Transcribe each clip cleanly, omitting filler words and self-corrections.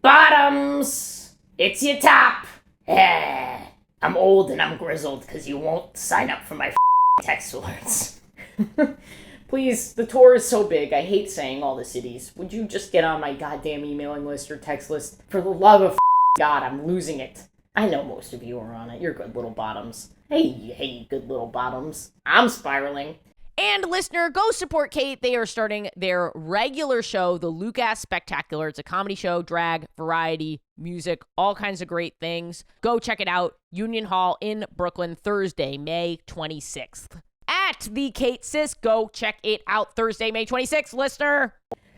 Bottoms, it's your top. I'm old and I'm grizzled because you won't sign up for my text alerts. Please, the tour is so big. I hate saying all the cities. Would you just get on my goddamn emailing list or text list? For the love of God, I'm losing it. I know most of you are on it. You're good little bottoms. Hey, good little bottoms. I'm spiraling. And listener, go support Kate. They are starting their regular show, the Lucas Spectacular. It's a comedy show, drag, variety, music, all kinds of great things. Go check it out. Union Hall in Brooklyn, Thursday, May 26th. At the Kate Sis, go check it out Thursday, May 26th, listener.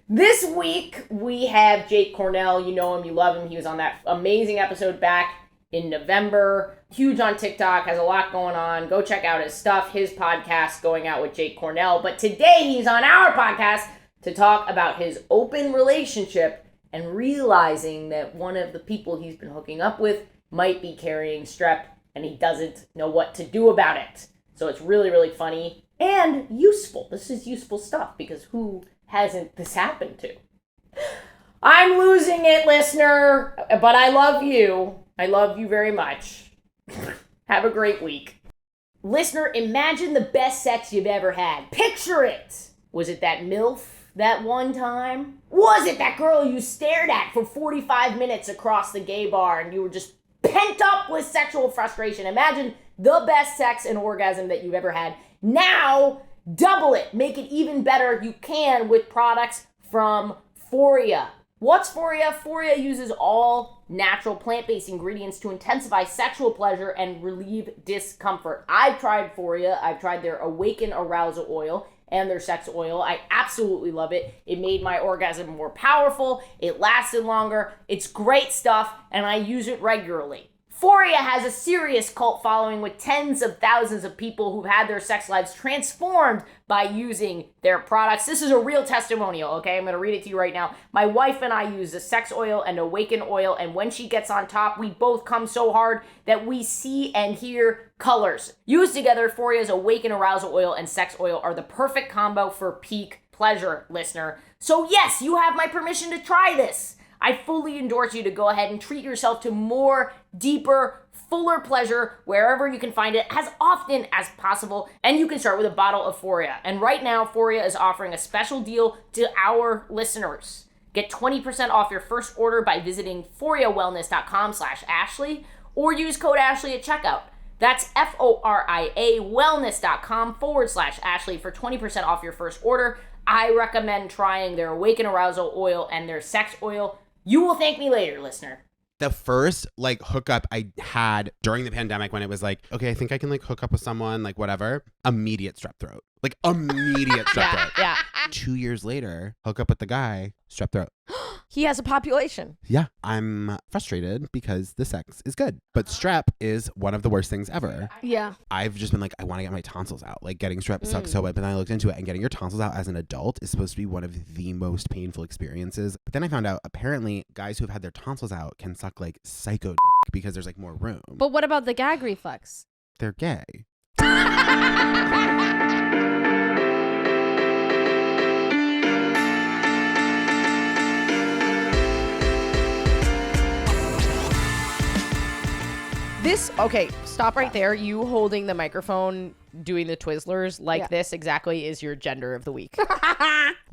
This week, we have Jake Cornell. You know him, you love him. He was on that amazing episode back in November. Huge on TikTok, has a lot going on. Go check out his stuff, his podcast, Going Out with Jake Cornell. But today he's on our podcast to talk about his open relationship and realizing that one of the people he's been hooking up with might be carrying strep and he doesn't know what to do about it. So it's really, really funny and useful. This is useful stuff because who hasn't this happened to? I'm losing it, listener, but I love you. I love you very much. Have a great week. Listener, imagine the best sex you've ever had. Picture it. Was it that MILF that one time? Was it that girl you stared at for 45 minutes across the gay bar and you were just pent up with sexual frustration? Imagine the best sex and orgasm that you've ever had. Now, double it. Make it even better. You can with products from Foria. What's Foria? Foria uses all natural plant-based ingredients to intensify sexual pleasure and relieve discomfort. I've tried Foria. I've tried their Awaken Arousal Oil and their sex oil. I absolutely love it. It made my orgasm more powerful. It lasted longer. It's great stuff, and I use it regularly. Foria has a serious cult following with tens of thousands of people who've had their sex lives transformed by using their products. This is a real testimonial, okay? I'm going to read it to you right now. My wife and I use the sex oil and Awaken oil, and when she gets on top, we both come so hard that we see and hear colors. Used together, Foria's Awaken Arousal Oil and sex oil are the perfect combo for peak pleasure, listener. So yes, you have my permission to try this. I fully endorse you to go ahead and treat yourself to more, deeper, fuller pleasure wherever you can find it as often as possible. And you can start with a bottle of Foria. And right now, Foria is offering a special deal to our listeners. Get 20% off your first order by visiting foriawellness.com/Ashley or use code Ashley at checkout. That's FORIA wellness.com/Ashley for 20% off your first order. I recommend trying their Awaken Arousal Oil and their sex oil. You will thank me later, listener. The first hookup I had during the pandemic when it was like, okay, I think I can hook up with someone, whatever, immediate strep throat. Immediate strep throat. Yeah. 2 years later, hook up with the guy, strep throat. He has a population. Yeah. I'm frustrated because the sex is good, but strep is one of the worst things ever. Yeah. I've just been I want to get my tonsils out. Getting strep sucks so bad, but then I looked into it and getting your tonsils out as an adult is supposed to be one of the most painful experiences. But then I found out apparently guys who have had their tonsils out can suck psycho dick because there's more room. But what about the gag reflex? They're gay. Okay, stop right there. You holding the microphone, doing the Twizzlers this exactly is your gender of the week.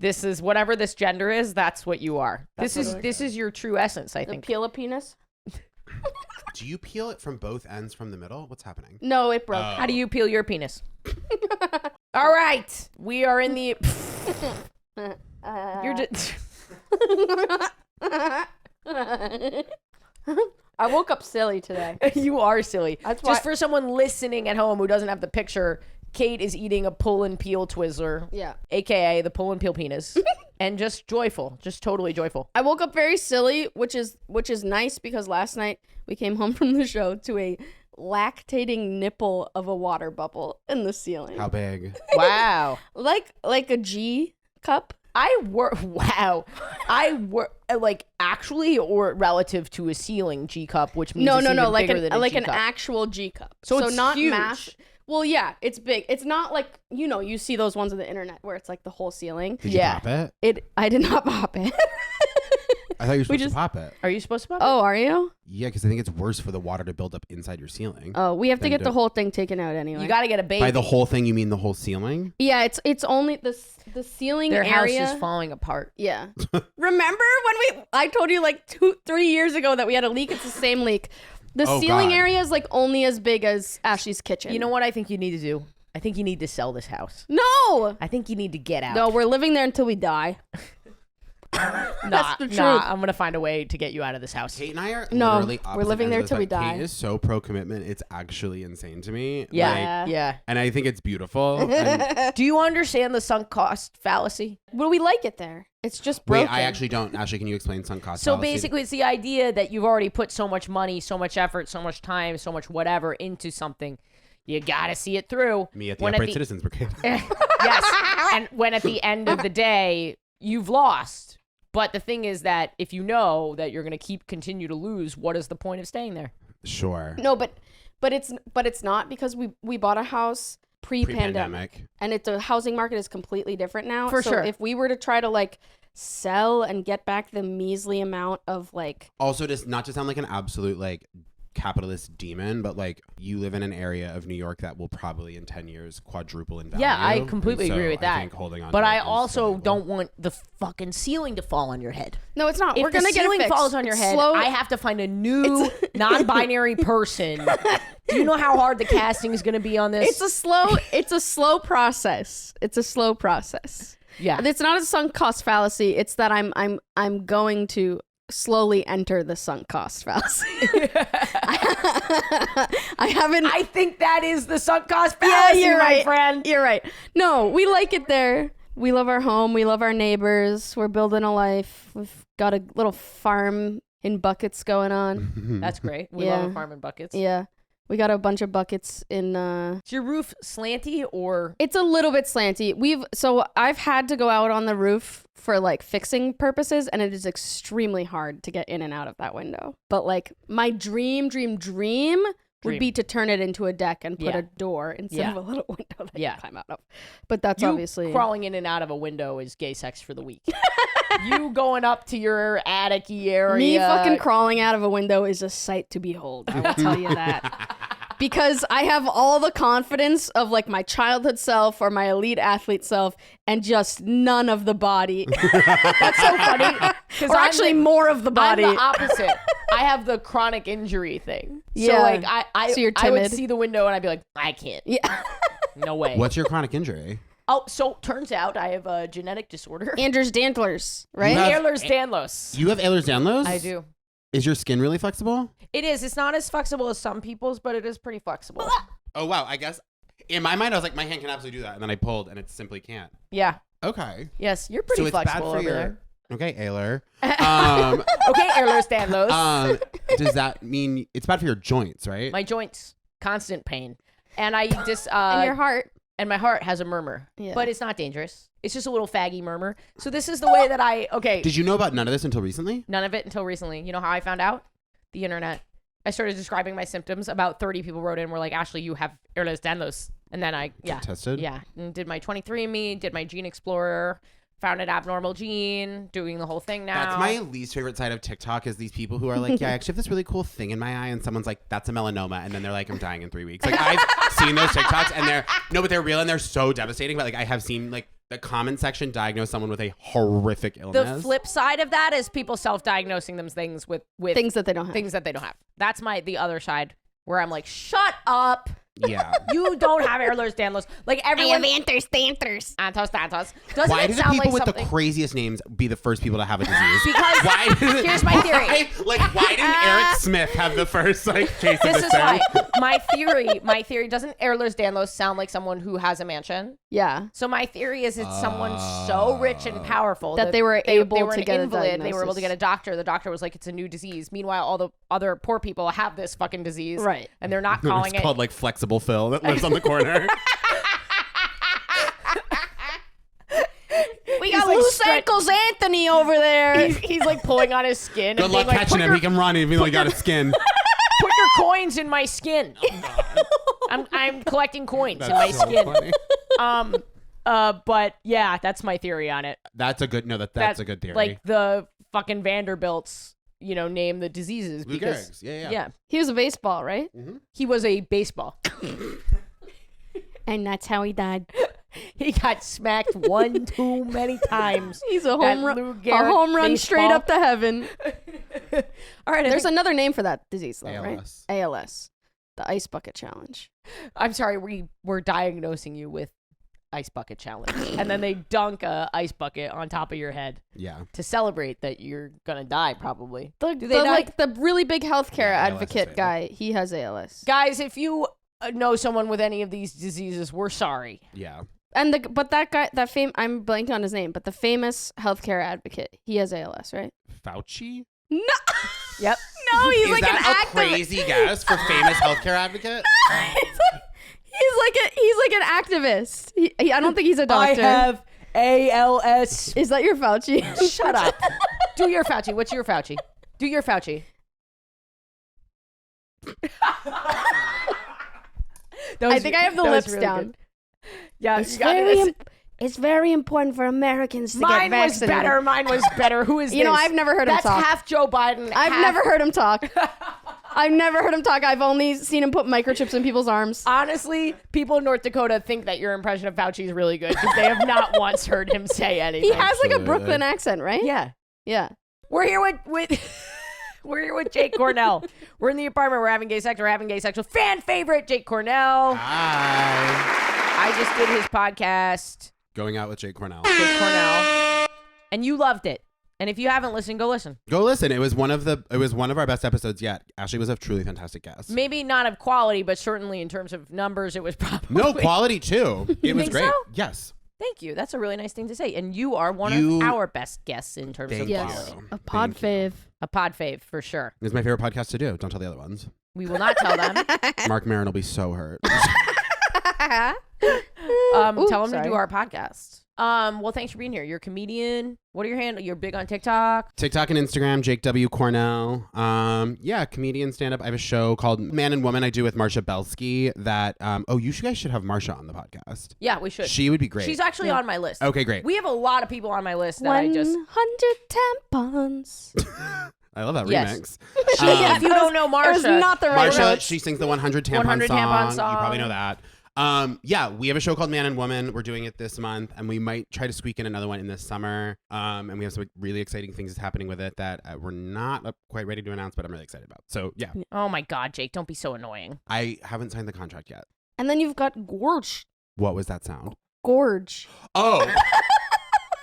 This is whatever this gender is, that's what you are. This is your true essence, I think. Peel a penis? Do you peel it from both ends from the middle? What's happening? No, it broke. How do you peel your penis? All right, we are in the... You're just... I woke up silly today. You are silly. That's just for someone listening at home who doesn't have the picture, Kate is eating a pull and peel Twizzler. Yeah. AKA the pull and peel penis. And just joyful. Just totally joyful. I woke up very silly, which is nice because last night we came home from the show to a lactating nipple of a water bubble in the ceiling. How big? Wow. like a G cup. Wow. Actually or relative to a ceiling G cup, which means it's even bigger than a G an cup. actual G cup. So it's not huge. mash. Well, yeah, it's big. It's not you see those ones on the internet where it's the whole ceiling. Did you pop it? I did not pop it. I thought you were supposed just- to pop it. Are you supposed to pop it? Oh, are you? Yeah, because I think it's worse for the water to build up inside your ceiling. Oh, we have to Then get do- the whole thing taken out anyway. You got to get a baby. By the whole thing, you mean the whole ceiling? Yeah, it's only the ceiling Their area. house is falling apart. Yeah. Remember when I told you like 2-3 years ago that we had a leak? It's the same leak. The Oh, ceiling God. area is like only as big as Ashley's kitchen. You know what I think you need to do? I think you need to sell this house. No. I think you need to get out. No, we're living there until we die. That's the truth. I'm going to find a way to get you out of this house. Kate and I are No, literally we're opposite living ends there of this. till we Like, die. Kate is so pro-commitment. It's actually insane to me. Yeah. Like, Yeah. and I think it's beautiful. And, Do you understand the sunk cost fallacy? But we like it there. It's just wait, broken. I actually don't. Ashley, can you explain sunk cost So fallacy? basically, it's the idea that you've already put so much money, so much effort, so much time, so much whatever into something. You got to see it through. Me at the When Upright Citizens Brigade. Yes. And when at the end of the day, you've lost. But the thing is that if you know that you're going to continue to lose, what is the point of staying there? Sure. No, but it's not because we bought a house pre-pandemic. And the housing market is completely different now. For so sure. if we were to try to like sell and get back the measly amount of like Also, just not to sound like an absolute like capitalist demon, but like you live in an area of New York that will probably in 10 years quadruple in value. Yeah, I And completely so agree with that. I think holding on But to I it is also valuable. don't want the fucking ceiling to fall on your head. No, it's not. If We're gonna the get it ceiling fixed. falls on your It's head, slow. I have to find a new non-binary person. Do you know how hard the casting is going to be on this? It's a slow process. It's a slow process. Yeah. It's not a sunk cost fallacy. It's that I'm going to slowly enter the sunk cost fallacy. I haven't. I think that is the sunk cost fallacy, you're my right. friend. You're right. No, we like it there. We love our home. We love our neighbors. We're building a life. We've got a little farm in buckets going on. That's great. We Yeah. love apartment buckets. Yeah. We got a bunch of buckets in Is your roof slanty or? it's a little bit slanty. So I've had to go out on the roof for like fixing purposes, and it is extremely hard to get in and out of that window. But like my dream would be to turn it into a deck and put Yeah. a door instead Yeah. of a little window that Yeah. you climb out of. But that's You obviously crawling in and out of a window is gay sex for the weak. You going up to your attic-y area. me fucking crawling out of a window is a sight to behold. I will tell you that. Because I have all the confidence of like my childhood self or my elite athlete self and just none of the body. That's so funny. Or actually more of the body. I'm the opposite. I have the chronic injury thing. Yeah. So like I So you're I would timid. see the window and I'd be like, I can't. Yeah. No way. What's your chronic injury? Oh, so turns out I have a genetic disorder. Andrew's Dantlers, right? You have- Ehlers Danlos. You have Ehlers-Danlos? I do. Is your skin really flexible? It is. It's not as flexible as some people's, but it is pretty flexible. Oh, wow. I guess in my mind, I was like, my hand can absolutely do that. And then I pulled and it simply can't. Yeah. Okay. Yes, you're pretty So it's bad flexible for over your... there. Okay, Ehler. Okay, Ehlers Danlos. Does that mean it's bad for your joints, right? My joints, constant pain. And I just And your heart. and my heart has a murmur. Yeah. But it's not dangerous. It's just a little faggy murmur. So this is the way that Did you know about none of this until recently? none of it until recently. You know how I found out? The internet. I started describing my symptoms. About 30 people wrote in and were like, Ashley, you have Ehlers Danlos. And then I Tested? Yeah. And did my 23andMe, did my Gene Explorer, found an abnormal gene, doing the whole thing now. That's my least favorite side of TikTok is these people who are like, yeah, I actually have this really cool thing in my eye. And someone's like, that's a melanoma. And then they're like, I'm dying in 3 weeks. Like I've seen those TikToks and but they're real and they're so devastating. But like I have seen like the comment section diagnose someone with a horrific illness. The flip side of that is people self-diagnosing them things with Things that they don't have. things that they don't have. That's the other side where I'm like, shut up. Yeah. You don't have Ehlers Danlos. Like everyone. Anthers. Antos. Doesn't Why it do the sound people like with something? the craziest names be the first people to have a disease? Because why here's my theory. Why didn't Eric Smith have the first case of This this is thing? why. My theory, doesn't Ehlers Danlos sound like someone who has a mansion? Yeah. So my theory is it's someone so rich and powerful That they were able they were to an get a invalid. They were able to diagnosis. get a doctor. The doctor was like, it's a new disease. Meanwhile, all the other poor people have this fucking disease. Right. And they're not calling It's it. called like Flexible Phil that lives on the corner. We He's got like loose ankles Anthony over there. He's like pulling on his skin. Good and luck being like, catching him. Put He can run even though he got a skin. your coins in my skin. I'm collecting coins in my That's so skin. funny. But yeah, that's my theory on it. That's a good that's a good theory. Like the fucking Vanderbilts, name the diseases. Lou Because Gehrig's. Yeah. yeah, He was a baseball, right? he was a baseball. And that's how he died. He got smacked one too many times. He's a That home run, Lou Gehrig straight baseball. up to heaven. All right, There's another name for that disease, though, right? ALS. ALS, the ice bucket challenge. I'm sorry, we're diagnosing you with ice bucket challenge, and then they dunk a ice bucket on top of your head Yeah. to celebrate that you're gonna die, probably. The, Do they not- like the really big healthcare Yeah, ALS is advocate fatal. guy, he has ALS. Guys, if you know someone with any of these diseases, we're sorry. Yeah. And that guy, I'm blanking on his name, but the famous healthcare advocate, he has ALS, right? Fauci? No. Yep. No, he's Is like an that a activist. crazy guess for famous healthcare advocate? He's like an activist. I don't think he's a doctor. I have ALS. Is that your Fauci? Shut up. Do your Fauci. What's your Fauci? Do your Fauci. I think I have the that was lips really down. good. Yeah, It's you got very, this. it's very important for Americans to Mine get was vaccinated. better. Mine was better. Who is You know, this? I've never heard him That's talk. half Joe Biden. I've never heard him talk. I've never heard him talk. I've only seen him put microchips in people's arms. Honestly, people in North Dakota think that your impression of Fauci is really good because they have not once heard him say anything. He has like a Absolutely. Brooklyn accent, right? Yeah. Yeah. We're here with we're here with Jake Cornell. We're in the apartment. We're having gay sex. We're having gay sexual. Fan favorite, Jake Cornell. Hi. I just did his podcast, Going Out with Jake Cornell. Jake Cornell, and you loved it. And if you haven't listened, go listen. Go listen. It was one of our best episodes yet. Ashley was a truly fantastic guest. Maybe not of quality, but certainly in terms of numbers, it was probably No, quality too. It was think great. so? Yes. Thank you. That's a really nice thing to say. And you are one You- of our best guests in terms of Thank Yes. quality. you. A pod Thank you. fave. A pod fave for sure. It's my favorite podcast to do. Don't tell the other ones. We will not tell them. Mark Maron will be so hurt. Ooh, Tell them sorry. to do our podcast. Well, thanks for being here. You're a comedian. What are your handle? You're big on TikTok. TikTok and Instagram, Jake W. Cornell. Yeah, comedian stand-up. I have a show called Man and Woman I do with Marsha Belsky that, you guys should have Marsha on the podcast. Yeah, we should. She would be great. She's actually on my list. Okay, great. We have a lot of people on my list that I just. 100 tampons. I love that Yes. remix. Yeah, if you don't know It was Marsha, not the right Marsha, notes. she sings the 100 tampon 100 song. tampon You song. probably know that. Yeah, we have a show called Man and Woman. We're doing it this month, and we might try to squeak in another one in this summer. And we have some really exciting things happening with it that we're not quite ready to announce, but I'm really excited about. So yeah, Oh my God, Jake, don't be so annoying. I haven't signed the contract yet. And then you've got Gorge. What was that sound? Gorge. Oh,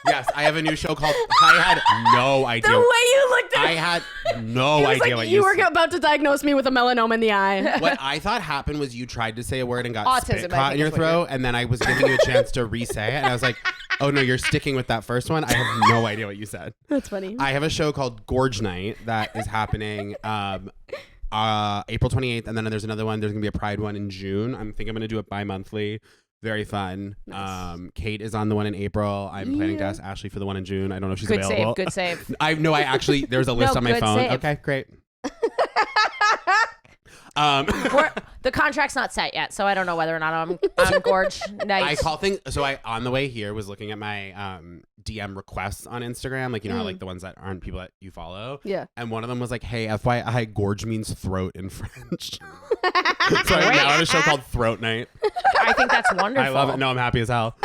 yes, I have a new show called. I had no idea. The way you looked at I had no it was idea like what you were said. about to diagnose me with a melanoma in the eye. What I thought happened was you tried to say a word and got Autism, spit I caught think in your is what you're- throat, and then I was giving you a chance to re-say it, and I was like, oh no, you're sticking with that first one? I have no idea what you said. That's funny. I have a show called Gorge Night that is happening April 28th, and then there's another one. There's going to be a Pride one in June. I'm thinking I'm going to do it bi-monthly. Very fun. Nice. Kate is on the one in April. I'm planning to Yeah. ask Ashley for the one in June. I don't know if she's Good available. save. Good save. I actually, there's a list No, on my good phone. save. Okay, great. The contract's not set yet, so I don't know whether or not I'm on Gorge night. I call things. So I on the way here was looking at my DM requests on Instagram, like how, like the ones that aren't people that you follow. Yeah. And one of them was like, "Hey, FYI, gorge means throat in French." So I'm now on a show called Throat Night. I think that's wonderful. I love it. No, I'm happy as hell.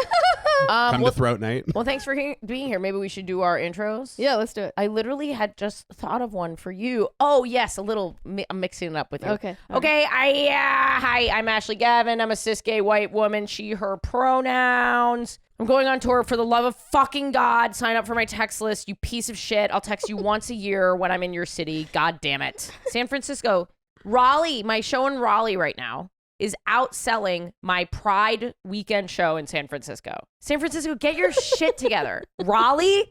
Come well, to Throat Night. well, thanks for being here. Maybe we should do our intros. Yeah, let's do it. I literally had just thought of one for you. Oh yes, a little. I'm mixing it up with you. Okay. Okay. Hi. I'm Ashley Gavin. I'm a cis gay white woman. She/her pronouns. I'm going on tour. For the love of fucking God, sign up for my text list. You piece of shit. I'll text you once a year when I'm in your city. God damn it. San Francisco, Raleigh. My show in Raleigh right now is outselling my Pride weekend show in San Francisco. San Francisco, get your shit together. Raleigh.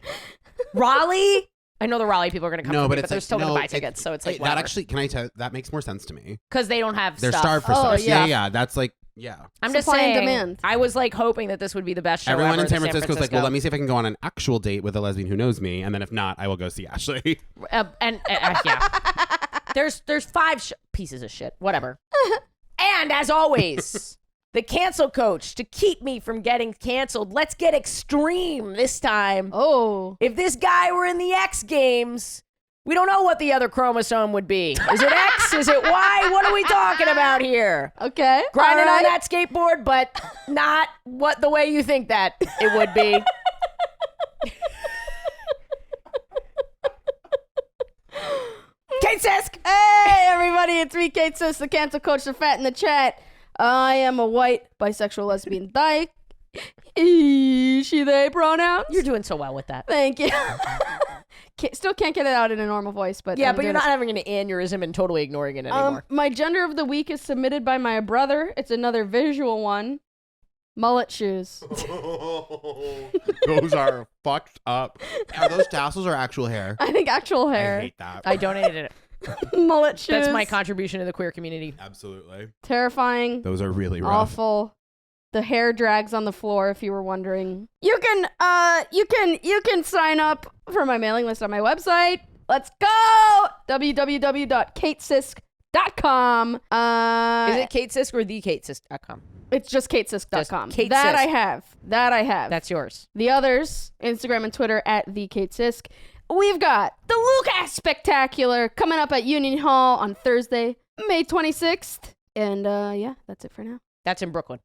I know the Raleigh people are going to come No, for but me, it's but they're like, still going no, to buy tickets, so it's like that whatever. actually, can I tell? That makes more sense to me. Because they don't have They're stuff. starved for Oh, stuff. yeah. Yeah. That's like, yeah. I'm just Supply and saying. demand. I was like hoping that this would be the best show Everyone ever in San to Francisco is like, well, let me see if I can go on an actual date with a lesbian who knows me, and then if not, I will go see Ashley. Yeah. There's 5 pieces of shit. Whatever. And as always, the cancel coach to keep me from getting canceled. Let's get extreme this time. Oh. If this guy were in the X Games, we don't know what the other chromosome would be. Is it X? Is it Y? What are we talking about here? Okay. Grinding all on right. that skateboard, but not what the way you think that it would be. Kate Sisk! Hey, everybody, it's me, Kate Sis, the cancel coach, the fat in the chat. I am a white, bisexual, lesbian, dyke. She, they pronouns. You're doing so well with that. Thank you. Still can't get it out in a normal voice, but Yeah, I'm but you're doing not having an aneurysm and totally ignoring it it. anymore. My gender of the week is submitted by my brother. It's another visual one. Mullet shoes. Those are fucked up. Are those tassels or actual hair? I think actual hair. I hate that. I donated it. Mullet shoes. That's my contribution to the queer community. Absolutely. Terrifying. Those are really rough. Awful. The hair drags on the floor, if you were wondering. You can sign up for my mailing list on my website. Let's go! www.katesisk.com. Is it Kate Sisk or thekatesisk.com? It's just katesisk.com. Just Kate That Sisk. I have. That's yours. The others, Instagram and Twitter at @thekatesisk. We've got the Lucas Spectacular coming up at Union Hall on Thursday, May 26th. And yeah, that's it for now. That's in Brooklyn.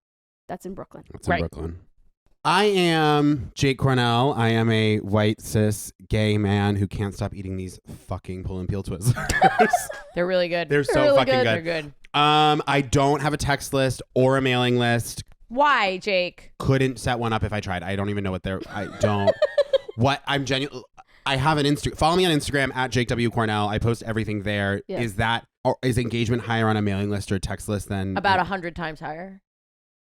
That's in Brooklyn. That's in Right. Brooklyn. I am Jake Cornell. I am a white, cis, gay man who can't stop eating these fucking pull and peel Twizzlers. They're really good. They're so really fucking good. They're good. good. I don't have a text list or a mailing list. Why, Jake? Couldn't set one up if I tried. I don't even know what they're. I don't. What I'm genuine. I have an Instagram. Follow me on Instagram at Jake W Cornell. I post everything there. Yeah. Is engagement higher on a mailing list or a text list than About 100 times higher.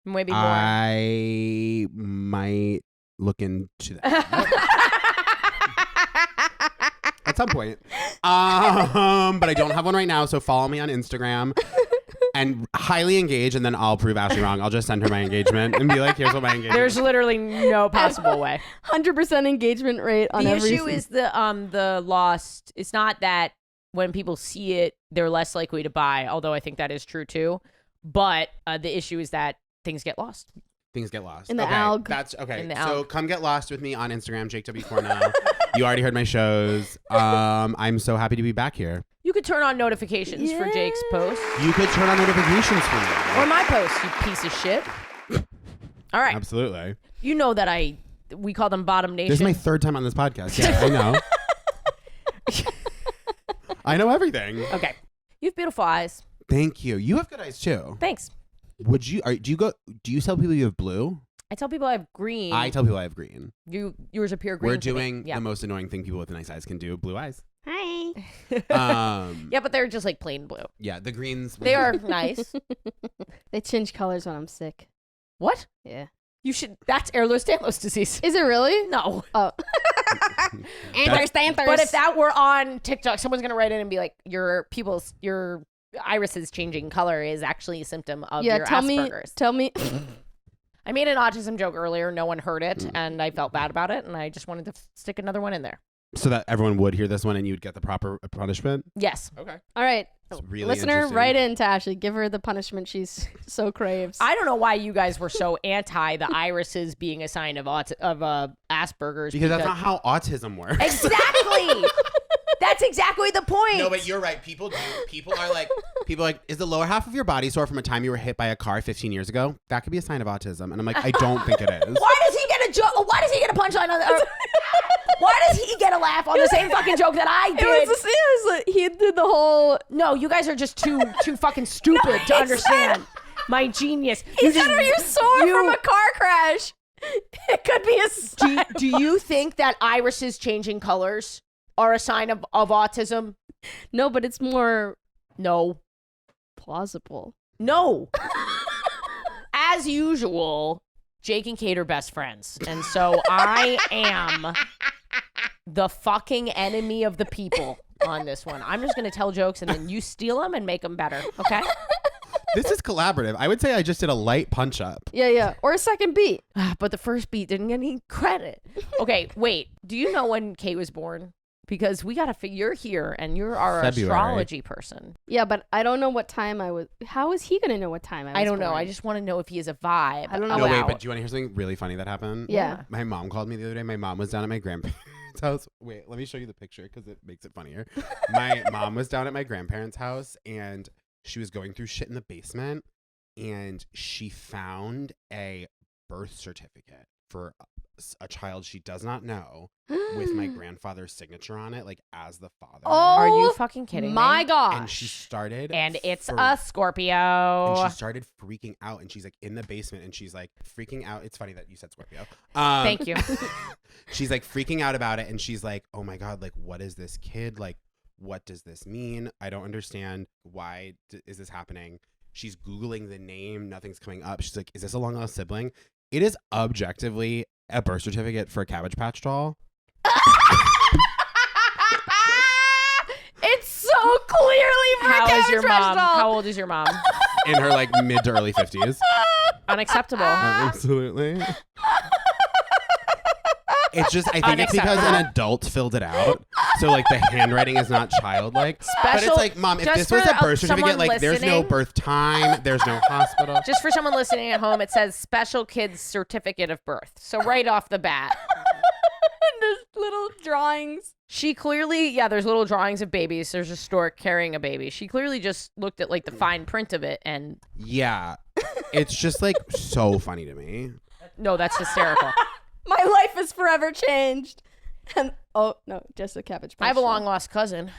Maybe more. I might look into that at some point. But I don't have one right now, so follow me on Instagram and highly engage, and then I'll prove Ashley wrong. I'll just send her my engagement and be like, "Here's what my engagement." There's literally no possible way. 100% engagement rate on The every issue is the lost. It's not that when people see it, they're less likely to buy, although I think that is true too. But the issue is that things get lost. Things get lost In the okay, alg. That's okay. In the So alg. come get lost with me on Instagram, Jake W Cornell. You already heard my shows. I'm so happy to be back here. You could turn on notifications for Jake's post You could turn on notifications for me. or my post, you piece of shit. All right. Absolutely. You know that we call them Bottom Nation. This is my third time on this podcast. Yeah, I know. I know everything. Okay. You have beautiful eyes. Thank you. You have good eyes too. Thanks. Do you tell people you have blue? I tell people I have green. I tell people I have green. Yours appear green. We're to me. doing Yeah. the most annoying thing people with nice eyes can do, blue eyes. Hi. Yeah, but they're just like plain blue. Yeah, the greens. They are nice. They change colors when I'm sick. What? Yeah. You should. That's Ehlers Danlos disease. Is it really? No. Oh. That's- But if that were on TikTok, someone's gonna write in and be like, your irises changing color is actually a symptom of Yeah, your tell Asperger's. me. I made an autism joke earlier. No one heard it, and I felt bad about it, and I just wanted to stick another one in there. So that everyone would hear this one and you'd get the proper punishment. Yes. Okay. All right. It's really Listener, interesting. write in to Ashley. Give her the punishment she's so craves. I don't know why you guys were so anti the irises being a sign of Asperger's. Because that's not how autism works. Exactly. That's exactly the point. No, but you're right. People are like, is the lower half of your body sore from a time you were hit by a car 15 years ago? That could be a sign of autism. And I'm like, I don't think it is. Why does he get a joke? Why does he get a punchline on the? Why does he get a laugh on the same fucking joke that I did? He did the whole. No, you guys are just too fucking stupid to understand my genius. He said, "Are you sore from a car crash?" It could be a sign. Do you think that irises changing colors are a sign of autism? No, but it's more No. plausible. No. As usual, Jake and Kate are best friends. And so I am the fucking enemy of the people on this one. I'm just going to tell jokes and then you steal them and make them better. Okay? This is collaborative. I would say I just did a light punch up. Yeah. Or a second beat. But the first beat didn't get any credit. Okay, wait. Do you know when Kate was born? because we got to figure you're here and you're our February. astrology person. Yeah, but I don't know what time I was. How is he gonna know what time I was? I don't know. born? I just want to know if he has a vibe. I don't know. No, wait, about- but do you want to hear something really funny that happened? Yeah. My mom called me the other day. My mom was down at my grandparents' house. Wait, let me show you the picture because it makes it funnier. My mom was down at my grandparents' house and she was going through shit in the basement and she found a birth certificate for a child she does not know with my grandfather's signature on it, like as the father. Oh, Are you fucking kidding my me? gosh. And she started And it's fr- a Scorpio. And she started freaking out, and she's like in the basement, and she's like freaking out. It's funny that you said Scorpio. Thank you. She's like freaking out about it, and she's like, "Oh my god, like what is this kid? Like, what does this mean? I don't understand. Why is this happening?" She's Googling the name. Nothing's coming up. She's like, "Is this a long lost sibling?" It is objectively a birth certificate for a Cabbage Patch doll. It's so clearly for How is Cabbage your Patch mom? doll. How old is your mom? In her like mid to early 50s. Unacceptable. Absolutely. It's just, I think it's because Unacceptable. an adult filled it out. So, like, the handwriting is not childlike. But Special- it's like, Mom, if just this was for, a birth someone certificate, like, there's no listening- birth time, there's no hospital. Just for someone listening at home, it says special kids certificate of birth. So right off the bat, There's little drawings. she clearly, there's little drawings of babies. There's a stork carrying a baby. She clearly just looked at like the fine print of it and Yeah. It's just, like, so funny to me. no, that's hysterical. My life is forever changed. And oh no, just a Cabbage Patch. I have a doll. long lost cousin.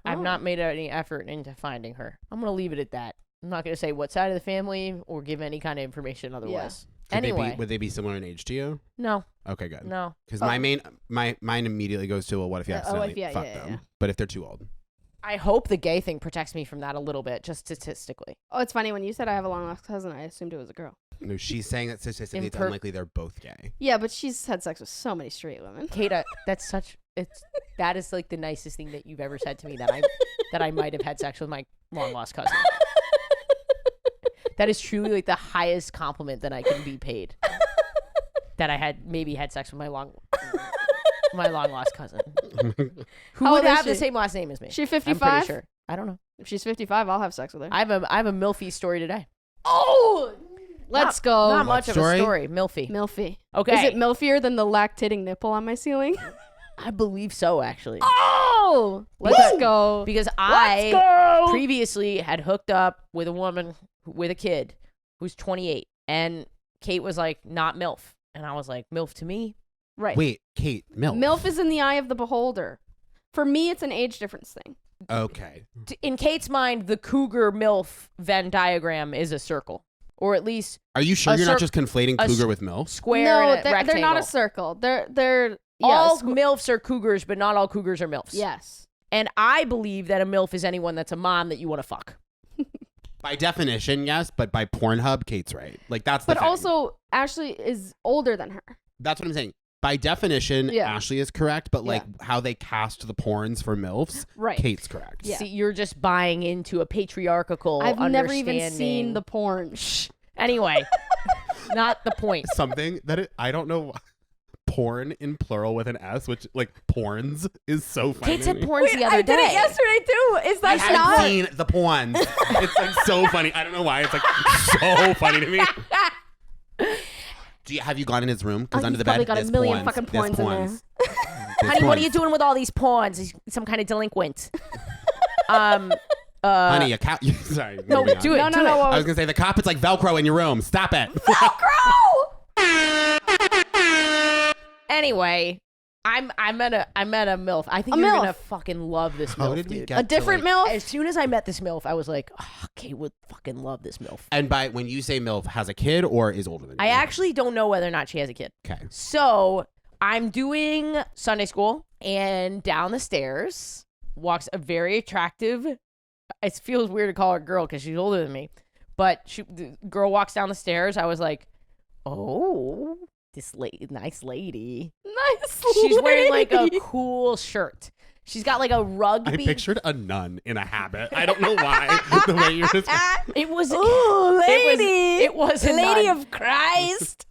I've Oh. not made any effort into finding her. I'm going to leave it at that. I'm not going to say what side of the family or give any kind of information otherwise. Anyway, Would they be similar in age to you? no, Okay, good. no. Because mine immediately goes to, well, what if you Yeah, accidentally yeah, fuck yeah, them? yeah. But if they're too old. I hope the gay thing protects me from that a little bit, just statistically. Oh, it's funny when you said I have a long lost cousin. I assumed it was a girl. No, she's saying that statistically it's Imper- unlikely they're both gay. Yeah, but she's had sex with so many straight women. Kata, that is like the nicest thing that you've ever said to me, that I might have had sex with my long lost cousin. That is truly like the highest compliment that I can be paid. That I had sex with my long lost cousin. Who How would old is have the she? same last name as me? She I'm 55? pretty sure. I don't know. If she's 55, I'll have sex with her. I have a Milfy story today. Oh, let's go. Not What much story? of a story. Milfy. Milfy. Okay. Is it milfier than the lactating nipple on my ceiling? I believe so, actually. Oh, let's go. Because Let's I go. previously had hooked up with a woman with a kid who's 28, and Kate was like, not MILF. And I was like, MILF to me? Right. Wait, Kate, MILF. MILF is in the eye of the beholder. For me, it's an age difference thing. Okay. In Kate's mind, the cougar MILF Venn diagram is a circle. Or at least Are you sure A you're not cir- just conflating a cougar with MILF? square No, and a they're rectangle. not a circle. They're All yes. MILFs are cougars, but not all cougars are MILFs. Yes. And I believe that a MILF is anyone that's a mom that you want to fuck. By definition, yes, but by Pornhub, Kate's right. Like that's the But thing. also, Ashley is older than her. That's what I'm saying. By definition, Yeah. Ashley is correct, but like Yeah. how they cast the porns for MILFs, Right. Kate's correct. Yeah. See, you're just buying into a patriarchal I've never even understanding. seen the porn. Anyway, not the point. Something that I don't know. Porn in plural with an S, which like porns is so funny. Kate to said me. porns the other I day. did it yesterday too. Is I that haven't not? seen the porns. It's like so funny. I don't know why. It's like so funny to me. Have you gone in his room? Because Oh, under he's the probably bed, got a there's million porns. fucking There's porns in porns. There's Honey, what are porns. you doing with all these pawns? He's some kind of delinquent. Honey, a cat. Sorry. No, moving on. do it. No, no, do no. it. What I was gonna say the carpet's like Velcro in your room. Stop it. Anyway, I met a MILF. I think A you're MILF. gonna fucking love this How MILF, did we dude. get A different to, MILF? As soon as I met this MILF, I was like, oh, Kate would fucking love this MILF. And by when you say MILF, has a kid or is older than you? I actually don't know whether or not she has a kid. Okay. So I'm doing Sunday school, and down the stairs walks a very attractive. It feels weird to call her a girl because she's older than me, but the girl walks down the stairs. I was like, oh, this nice lady. Nice. She's wearing like a lady. cool shirt. She's got like a I rugby. pictured a nun in a habit. I don't know why. The way you just It was. Ooh, lady. It was a Lady nun. of Christ.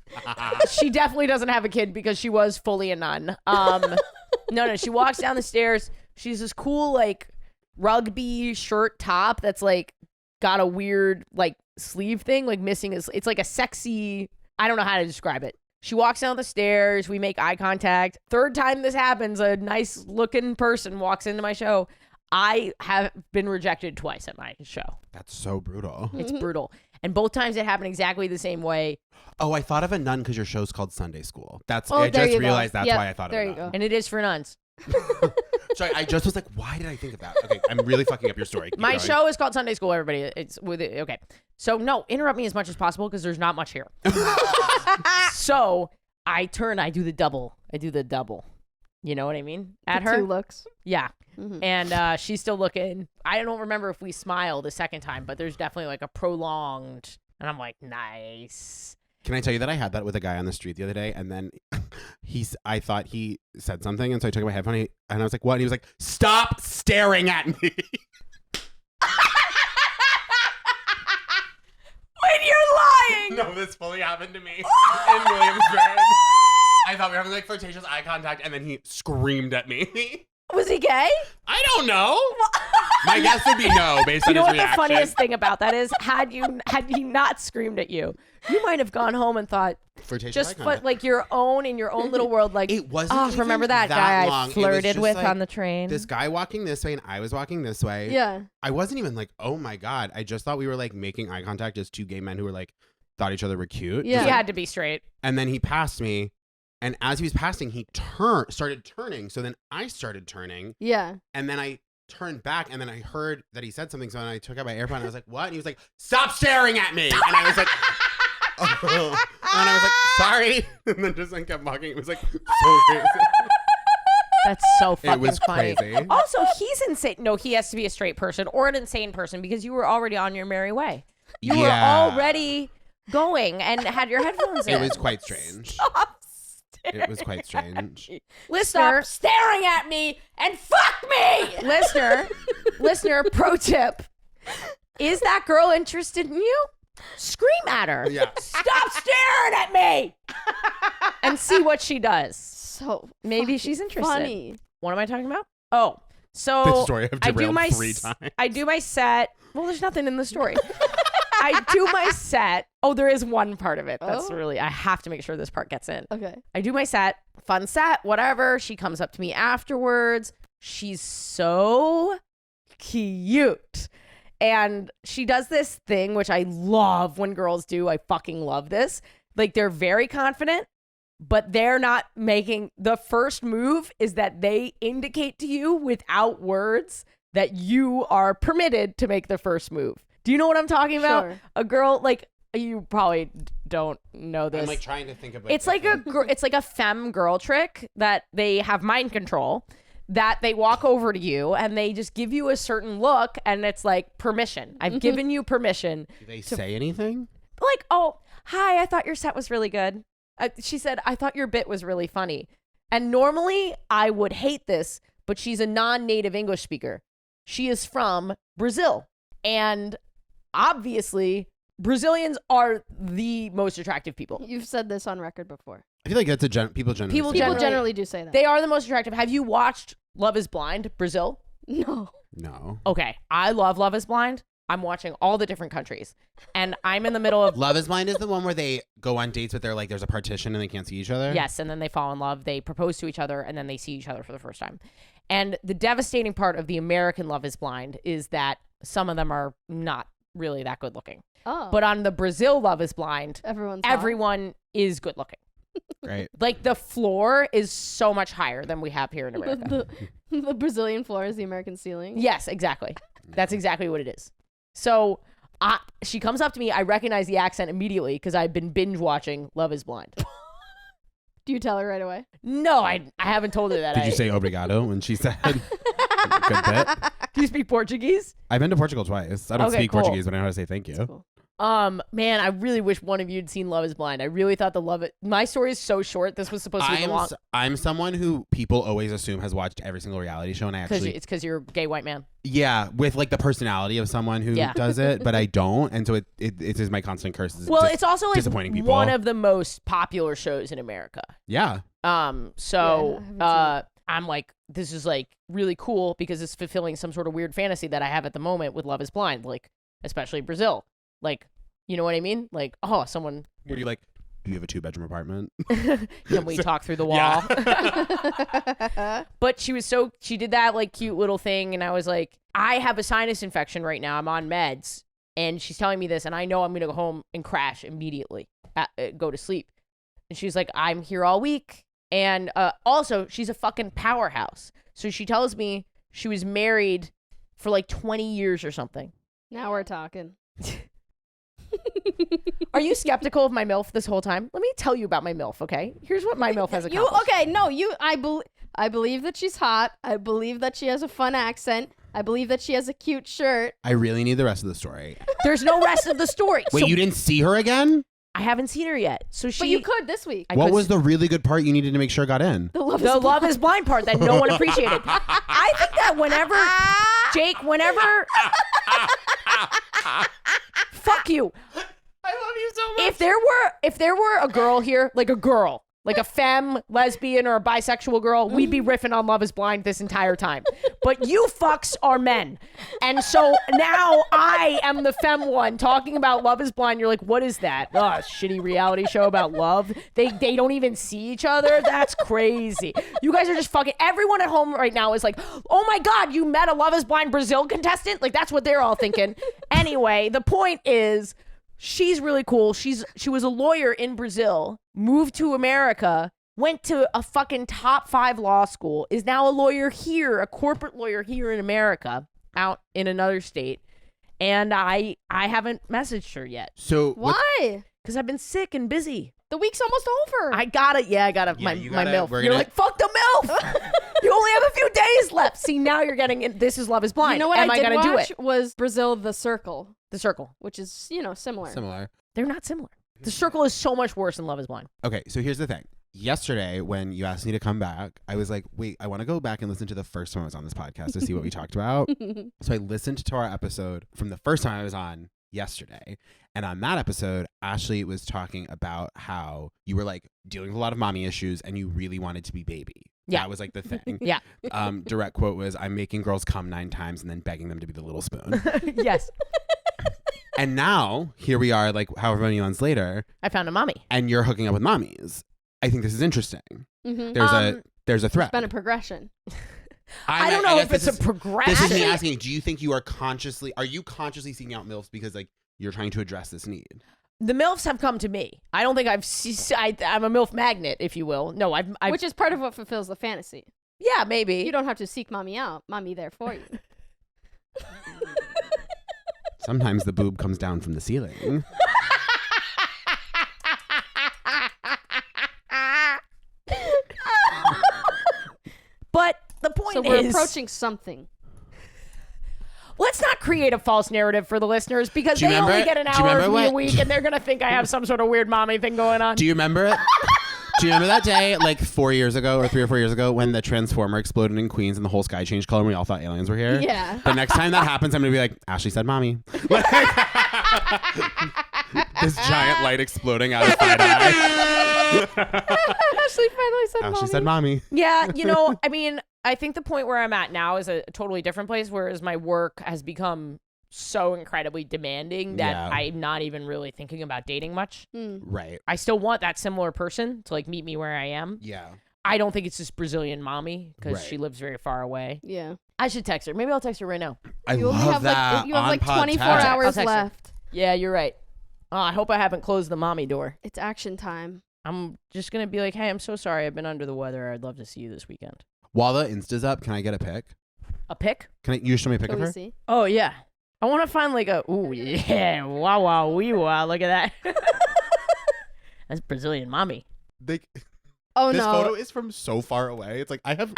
She definitely doesn't have a kid because she was fully a nun. No. She walks down the stairs. She's this cool like rugby shirt top that's like got a weird like sleeve thing like missing. It's like a sexy. I don't know how to describe it. She walks down the stairs. We make eye contact. Third time this happens, a nice looking person walks into my show. I have been rejected twice at my show. That's so brutal. It's brutal. And both times it happened exactly the same way. Oh, I thought of a nun because your show's called Sunday School. That's Oh, I there just you go. realized that's Yep, why I thought there of a you nun. go. And it is for nuns. Sorry, I just was like, why did I think of that? Okay, I'm really fucking up your story. Keep My going. show is called Sunday School, everybody. It's with it. Okay. So, no, interrupt me as much as possible because there's not much here. So, I do the double. You know what I mean? At The her. 2 looks. Yeah. Mhm. And she's still looking. I don't remember if we smile the second time, but there's definitely like a prolonged. And I'm like, nice. Can I tell you that I had that with a guy on the street the other day, and then I thought he said something, and so I took my headphone, and I was like, what? And he was like, stop staring at me. When you're lying. No, this fully happened to me in Williamsburg. I thought we were having like flirtatious eye contact, and then he screamed at me. Was he gay? I don't know. My guess would be no, based on You know his what reaction. the funniest thing about that is? Had he not screamed at you, you might have gone home and thought, Flirtatious just eye contact. like your own in your own little world, like, It wasn't oh, even remember that that guy long. I It was flirted just with like on the train? This guy walking this way, and I was walking this way. Yeah. I wasn't even like, oh my God. I just thought we were like making eye contact as 2 gay men who were like, thought each other were cute. Yeah. He had to be straight. And then he passed me. And as he was passing, he started turning. So then I started turning. Yeah. And then I turned back, and then I heard that he said something. So then I took out my AirPod, and I was like, what? And he was like, stop staring at me. And I was like, oh. And I was like, sorry. And then just like kept walking. It was like so crazy. That's so fucking It was funny. crazy. Also, he's insane. No, he has to be a straight person or an insane person because you were already on your merry way. You were Yeah. already going and had your headphones in. It was quite strange. Stop staring It was quite strange. Listener, Stop staring at me and fuck me. listener, pro tip. Is that girl interested in you? Scream at her. Yeah. Stop staring at me. And see what she does. So Maybe she's interested. funny. What am I talking about? Oh, so The story I've I do derailed my 3 times. I do my set. Well, there's nothing in the story. I do my set. Oh, there is one part of it. That's Oh. really, I have to make sure this part gets in. Okay. I do my set, fun set, whatever. She comes up to me afterwards. She's so cute. And she does this thing, which I love when girls do. I fucking love this. Like, they're very confident, but they're not making the first move is that they indicate to you without words that you are permitted to make the first move. Do you know what I'm talking about? Sure. A girl, like, you probably don't know this. I'm like trying to think of It's like it's like a femme girl trick that they have mind control, that they walk over to you and they just give you a certain look and it's like permission. I've given you permission. Do they say anything? Like, oh, hi, I thought your set was really good. She said, I thought your bit was really funny. And normally I would hate this, but she's a non-native English speaker. She is from Brazil. And obviously, Brazilians are the most attractive people. You've said this on record before. I feel like that's people generally. People say People that. generally do say that. They are the most attractive. Have you watched Love is Blind, Brazil? No. No. Okay, I love Love is Blind. I'm watching all the different countries. And I'm in the middle of... Love is Blind is the one where they go on dates, but they're like, there's a partition and they can't see each other. Yes, and then they fall in love. They propose to each other, and then they see each other for the first time. And the devastating part of the American Love is Blind is that some of them are not really that good looking. Oh. But on the Brazil Love is Blind, everyone's hot. everyone is good looking. Right. Like, the floor is so much higher than we have here in America. the Brazilian floor is the American ceiling. Yes, exactly. That's exactly what it is. So she comes up to me. I recognize the accent immediately because I've been binge watching Love is Blind. Do you tell her right away? No, I haven't told her that. Did you say obrigado when she said good bit? Do you speak Portuguese? I've been to Portugal twice. I don't Okay, speak cool. Portuguese, but I know how to say thank you. That's cool. Man, I really wish one of you had seen Love is Blind. I really thought my story is so short. This was supposed to be long. I'm someone who people always assume has watched every single reality show, and it's because you're a gay white man. Yeah, with like the personality of someone who does it, but I don't, and so it is my constant curse. Well, it's also like disappointing people. One of the most popular shows in America. Yeah. So I'm like, this is like really cool because it's fulfilling some sort of weird fantasy that I have at the moment with Love is Blind, like especially Brazil. Like, you know what I mean? Like, oh, someone. Were you like, do you have a 2-bedroom apartment? Can we talk through the wall? But she did that like cute little thing. And I was like, I have a sinus infection right now. I'm on meds. And she's telling me this. And I know I'm going to go home and crash immediately, go to sleep. And she's like, I'm here all week. And also, she's a fucking powerhouse. So she tells me she was married for like 20 years or something. Now we're talking. Are you skeptical of my MILF this whole time? Let me tell you about my MILF, okay? Here's what my MILF has accomplished. I believe that she's hot. I believe that she has a fun accent. I believe that she has a cute shirt. I really need the rest of the story. There's no rest of the story. Wait, you didn't see her again? I haven't seen her yet. But you could this week. What was the really good part you needed to make sure got in? The Love is Blind part that no one appreciated. I think that whenever fuck you. I love you so much. If there were a girl here, like a femme, lesbian, or a bisexual girl, we'd be riffing on Love is Blind this entire time. But you fucks are men. And so now I am the femme one talking about Love is Blind. You're like, what is that? Oh, a shitty reality show about love. They don't even see each other. That's crazy. You guys are just fucking, everyone at home right now is like, oh my God, you met a Love is Blind Brazil contestant? Like, that's what they're all thinking. Anyway, the point is, she's really cool. She was a lawyer in Brazil, moved to America, went to a fucking top 5 law school, is now a lawyer here, a corporate lawyer here in America, out in another state. And I haven't messaged her yet. So why? Because I've been sick and busy. The week's almost over. I got it. Yeah, I got it. Yeah, my MILF. You're like, fuck the MILF. You only have a few days left. See, now you're getting it. This is Love is Blind. You know what Am I did gonna watch do it? was Brazil The Circle. The Circle. Which is, similar. Similar. They're not similar. The Circle is so much worse than Love is Blind. Okay, so here's the thing. Yesterday, when you asked me to come back, I was like, wait, I want to go back and listen to the first time I was on this podcast to see what we talked about. So I listened to our episode from the first time I was on yesterday. And on that episode, Ashley was talking about how you were like dealing with a lot of mommy issues and you really wanted to be baby. Yeah. That was like the thing. Yeah. Direct quote was, I'm making girls come 9 times and then begging them to be the little spoon. Yes. And now, here we are, like however many months later. I found a mommy. And you're hooking up with mommies. I think this is interesting. Mm-hmm. There's a threat. It's been a progression. I don't know if it's a progression. This is me asking, do you think are you consciously seeking out MILFs because like you're trying to address this need? The MILFs have come to me. I don't think I'm a MILF magnet, if you will. No, I've which is part of what fulfills the fantasy. Yeah, maybe. You don't have to seek mommy out. Mommy there for you. Sometimes the boob comes down from the ceiling. But the point is... So we're approaching something. Let's not create a false narrative for the listeners because they only get an hour of me a week and they're going to think I have some sort of weird mommy thing going on. Do you remember it? Do you remember that day, like 4 years ago or 3 or 4 years ago, when the Transformer exploded in Queens and the whole sky changed color and we all thought aliens were here? Yeah. The next time that happens, I'm going to be like, Ashley said mommy. This giant light exploding out of side eye. Ashley finally said mommy. Ashley said mommy. Yeah, I mean, I think the point where I'm at now is a totally different place, whereas my work has become so incredibly demanding that I'm not even really thinking about dating much. Right. I still want that similar person to like meet me where I am. Yeah. I don't think it's this Brazilian mommy because she lives very far away. Yeah. I should text her. Maybe I'll text her right now. I love that. You have like 24 text. hours left. Yeah, you're right. Oh, I hope I haven't closed the mommy door. It's action time. I'm just going to be like, hey, I'm so sorry. I've been under the weather. I'd love to see you this weekend. While the Insta's up, can I get a pic? A pic? Can you show me a pic of her? See? Oh, yeah. I want to find like ooh, yeah, wow, wee, wow, look at that. That's Brazilian mommy. This no. photo is from so far away. It's like, I have...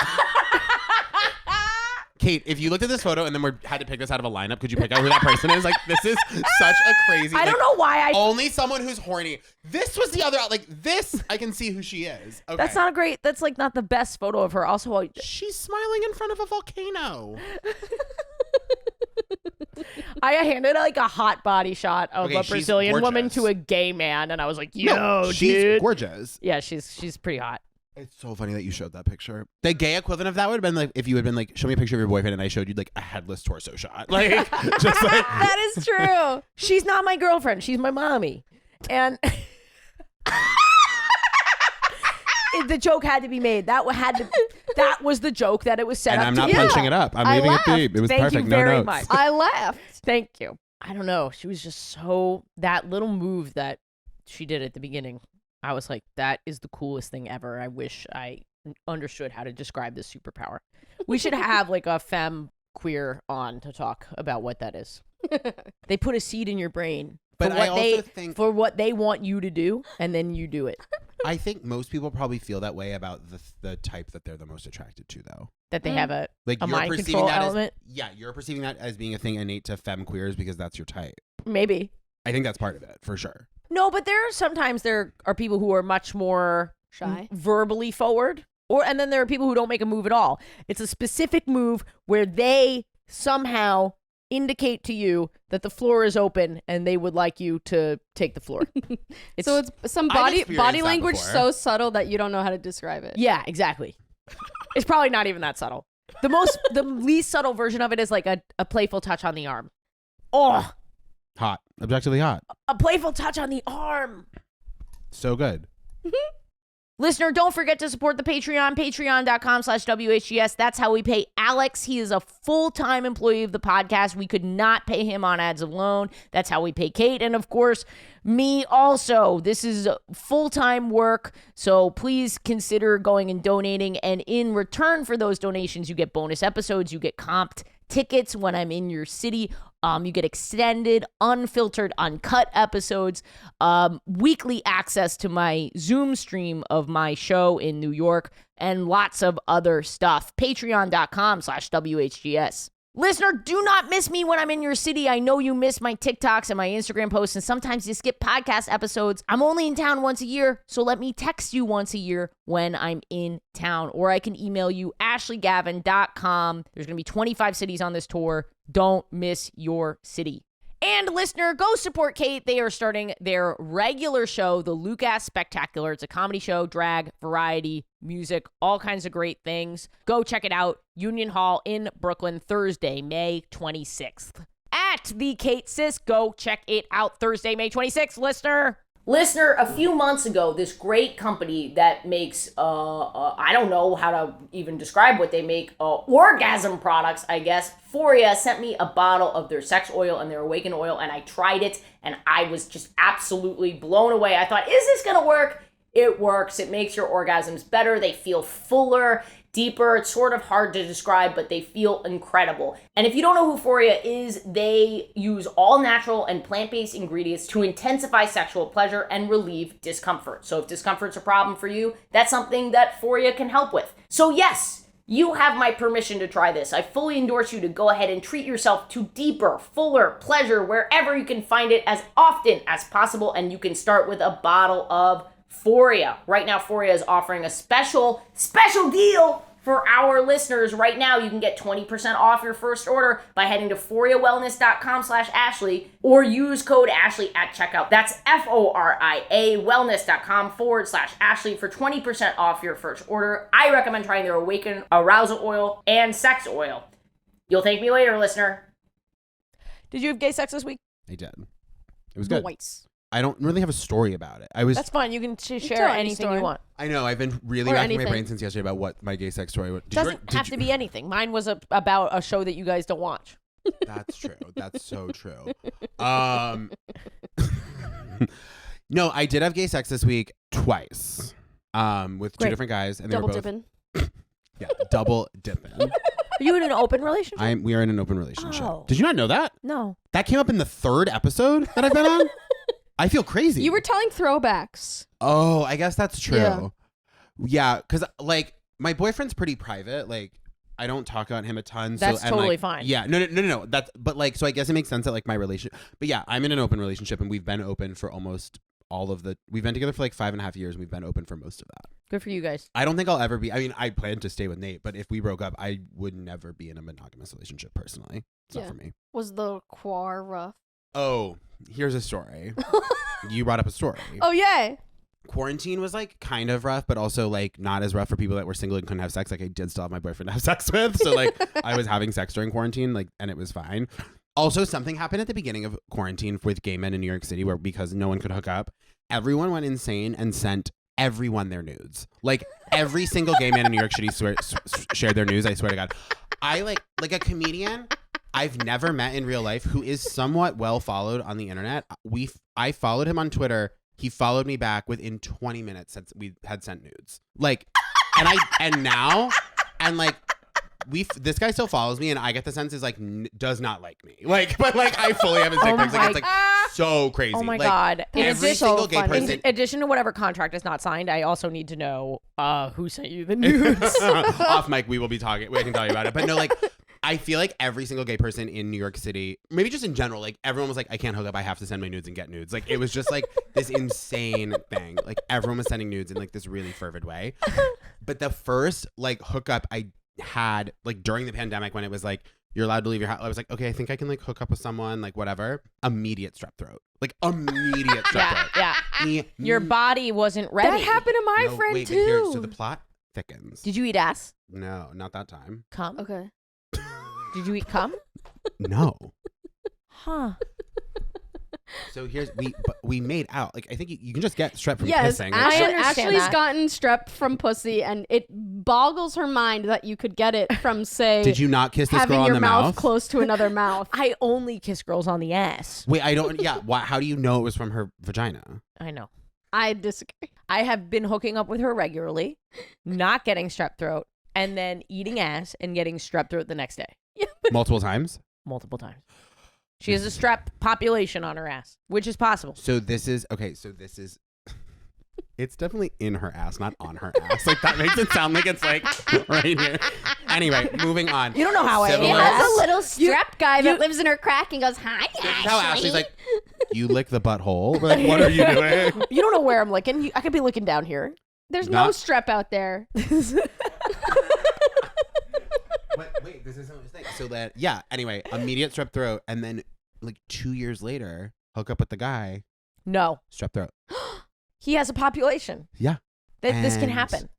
Kate, if you looked at this photo and then we had to pick this out of a lineup, could you pick out who that person is? Like, this is such a crazy. I don't know why only someone who's horny. This was the other. Like this, I can see who she is. Okay. That's not a great. That's like not the best photo of her. Also, she's smiling in front of a volcano. I handed like a hot body shot of a Brazilian woman to a gay man, and I was like, "Yo, she's dude, gorgeous." Yeah, she's pretty hot. It's so funny that you showed that picture. The gay equivalent of that would have been like if you had been like, show me a picture of your boyfriend, and I showed you like a headless torso shot. Like, just like That is true. She's not my girlfriend. She's my mommy, and. The joke had to be made. That was the joke that it was set and up. I'm not punching it up. I'm leaving it deep. It was Thank perfect. you No very notes. much. I laughed. Thank you. I don't know. She was just so that little move that she did at the beginning. I was like, that is the coolest thing ever. I wish I understood how to describe this superpower. We should have like a femme queer on to talk about what that is. They put a seed in your brain. But I also think for what they want you to do, and then you do it. I think most people probably feel that way about the type that they're the most attracted to, though. That they have a you're mind perceiving control that element. You're perceiving that as being a thing innate to femme queers because that's your type. Maybe. I think that's part of it for sure. No, but there are people who are much more Shy, verbally forward, and then there are people who don't make a move at all. It's a specific move where they somehow indicate to you that the floor is open and they would like you to take the floor. So it's some body language so subtle that you don't know how to describe it. Yeah, exactly. It's probably not even that subtle. The least subtle version of it is like a playful touch on the arm. Oh, hot, objectively hot. A playful touch on the arm. So good. Listener, don't forget to support the Patreon, patreon.com/WHGS. That's how we pay Alex. He is a full-time employee of the podcast. We could not pay him on ads alone. That's how we pay Kate. And of course, me also. This is full-time work. So please consider going and donating. And in return for those donations, you get bonus episodes. You get comped tickets when I'm in your city. You get extended, unfiltered, uncut episodes, weekly access to my Zoom stream of my show in New York, and lots of other stuff. Patreon.com/WHGS. Listener, do not miss me when I'm in your city. I know you miss my TikToks and my Instagram posts, and sometimes you skip podcast episodes. I'm only in town once a year, so let me text you once a year when I'm in town. Or I can email you, ashleygavin.com. There's going to be 25 cities on this tour. Don't miss your city. And listener, go support Kate. They are starting their regular show, the Luke-Ass Spectacular. It's a comedy show, drag, variety, music, all kinds of great things. Go check it out. Union Hall in Brooklyn, Thursday, May 26th. At the Kate Sis, go check it out Thursday, May 26th, listener. Listener, a few months ago, this great company that makes, I don't know how to even describe what they make, orgasm products, I guess, Foria sent me a bottle of their sex oil and their awaken oil, and I tried it, and I was just absolutely blown away. I thought, is this going to work? It works. It makes your orgasms better. They feel fuller, deeper. It's sort of hard to describe, but they feel incredible. And if you don't know who Foria is, they use all natural and plant-based ingredients to intensify sexual pleasure and relieve discomfort. So if discomfort's a problem for you, that's something that Foria can help with. So yes, you have my permission to try this. I fully endorse you to go ahead and treat yourself to deeper, fuller pleasure wherever you can find it as often as possible. And you can start with a bottle of Foria. Right now, Foria is offering a special deal for our listeners. Right now, you can get 20% off your first order by heading to ForiaWellness.com/Ashley or use code Ashley at checkout. That's FORIA Wellness.com/Ashley for 20% off your first order. I recommend trying their Awaken Arousal Oil and Sex Oil. You'll thank me later, listener. Did you have gay sex this week? I did. It was good. Nice. I don't really have a story about it. That's fine. You can share anything you want. I know. I've been really racking my brain since yesterday about what my gay sex story was. Doesn't have to be anything. Mine was about a show that you guys don't watch. That's true. That's so true. No, I did have gay sex this week twice. With two different guys, and they double were both dipping. Yeah, double dipping. Are you in an open relationship? We are in an open relationship. Oh. Did you not know that? No. That came up in the 3rd episode that I've been on. I feel crazy. You were telling throwbacks. Oh, I guess that's true. Yeah, because like my boyfriend's pretty private. Like I don't talk about him a ton. That's and totally like, fine. Yeah, no. That's but like, so I guess it makes sense that like my relationship. But yeah, I'm in an open relationship, and we've been open for almost all of the. We've been together for like 5.5 years, and we've been open for most of that. Good for you guys. I don't think I'll ever be. I mean, I plan to stay with Nate, but if we broke up, I would never be in a monogamous relationship personally. It's not for me. Was the quar rough? Oh, here's a story. You brought up a story. Oh, yeah. Quarantine was like kind of rough, but also like not as rough for people that were single and couldn't have sex. Like I did still have my boyfriend to have sex with. So like I was having sex during quarantine, like, and it was fine. Also, something happened at the beginning of quarantine with gay men in New York City where because no one could hook up, everyone went insane and sent everyone their nudes. Like every single gay man in New York City shared their nudes. I swear to God. I like a comedian I've never met in real life who is somewhat well followed on the internet. I followed him on Twitter. He followed me back within 20 minutes since we had sent nudes. Like, this guy still follows me, and I get the sense is like does not like me. Like, but like I fully have his dick pics. Like, it's like so crazy. Oh my like, God! Every single gay person. In addition to whatever contract is not signed, I also need to know who sent you the nudes. Off mic, we will be talking. We can tell you about it. But no, like. I feel like every single gay person in New York City, maybe just in general, like everyone was like, I can't hook up. I have to send my nudes and get nudes. Like it was just like this insane thing. Like everyone was sending nudes in like this really fervid way. But the first like hookup I had like during the pandemic when it was like, you're allowed to leave your house. I was like, okay, I think I can like hook up with someone, like whatever. Immediate strep throat. Like immediate strep throat. Yeah. Your body wasn't ready. That happened to my friend too. So the plot thickens. Did you eat ass? No, not that time. Cum? Okay. Did you eat cum? No. Huh. So we made out. Like I think you can just get strep from pissing. Like, Ashley's gotten strep from pussy, and it boggles her mind that you could get it from, say, did you not kiss this having girl on your the mouth mouth? close to another mouth? I only kiss girls on the ass. Wait, I don't. Yeah. How do you know it was from her vagina? I know. I disagree. I have been hooking up with her regularly, not getting strep throat, and then eating ass and getting strep throat the next day. Multiple times? Multiple times. She has a strep population on her ass, which is possible. So this is it's definitely in her ass, not on her ass. Like that makes it sound like it's like right here. Anyway, moving on. You don't know how I She has a little strep guy that lives in her crack and goes, hi, This is how Ashley's like, you lick the butthole? We're like, what are you doing? You don't know where I'm licking. I could be licking down here. There's no strep out there. Wait, this is something. So that anyway, immediate strep throat, and then like 2 years later, hook up with the guy. No. Strep throat. He has a population. Yeah. This can happen.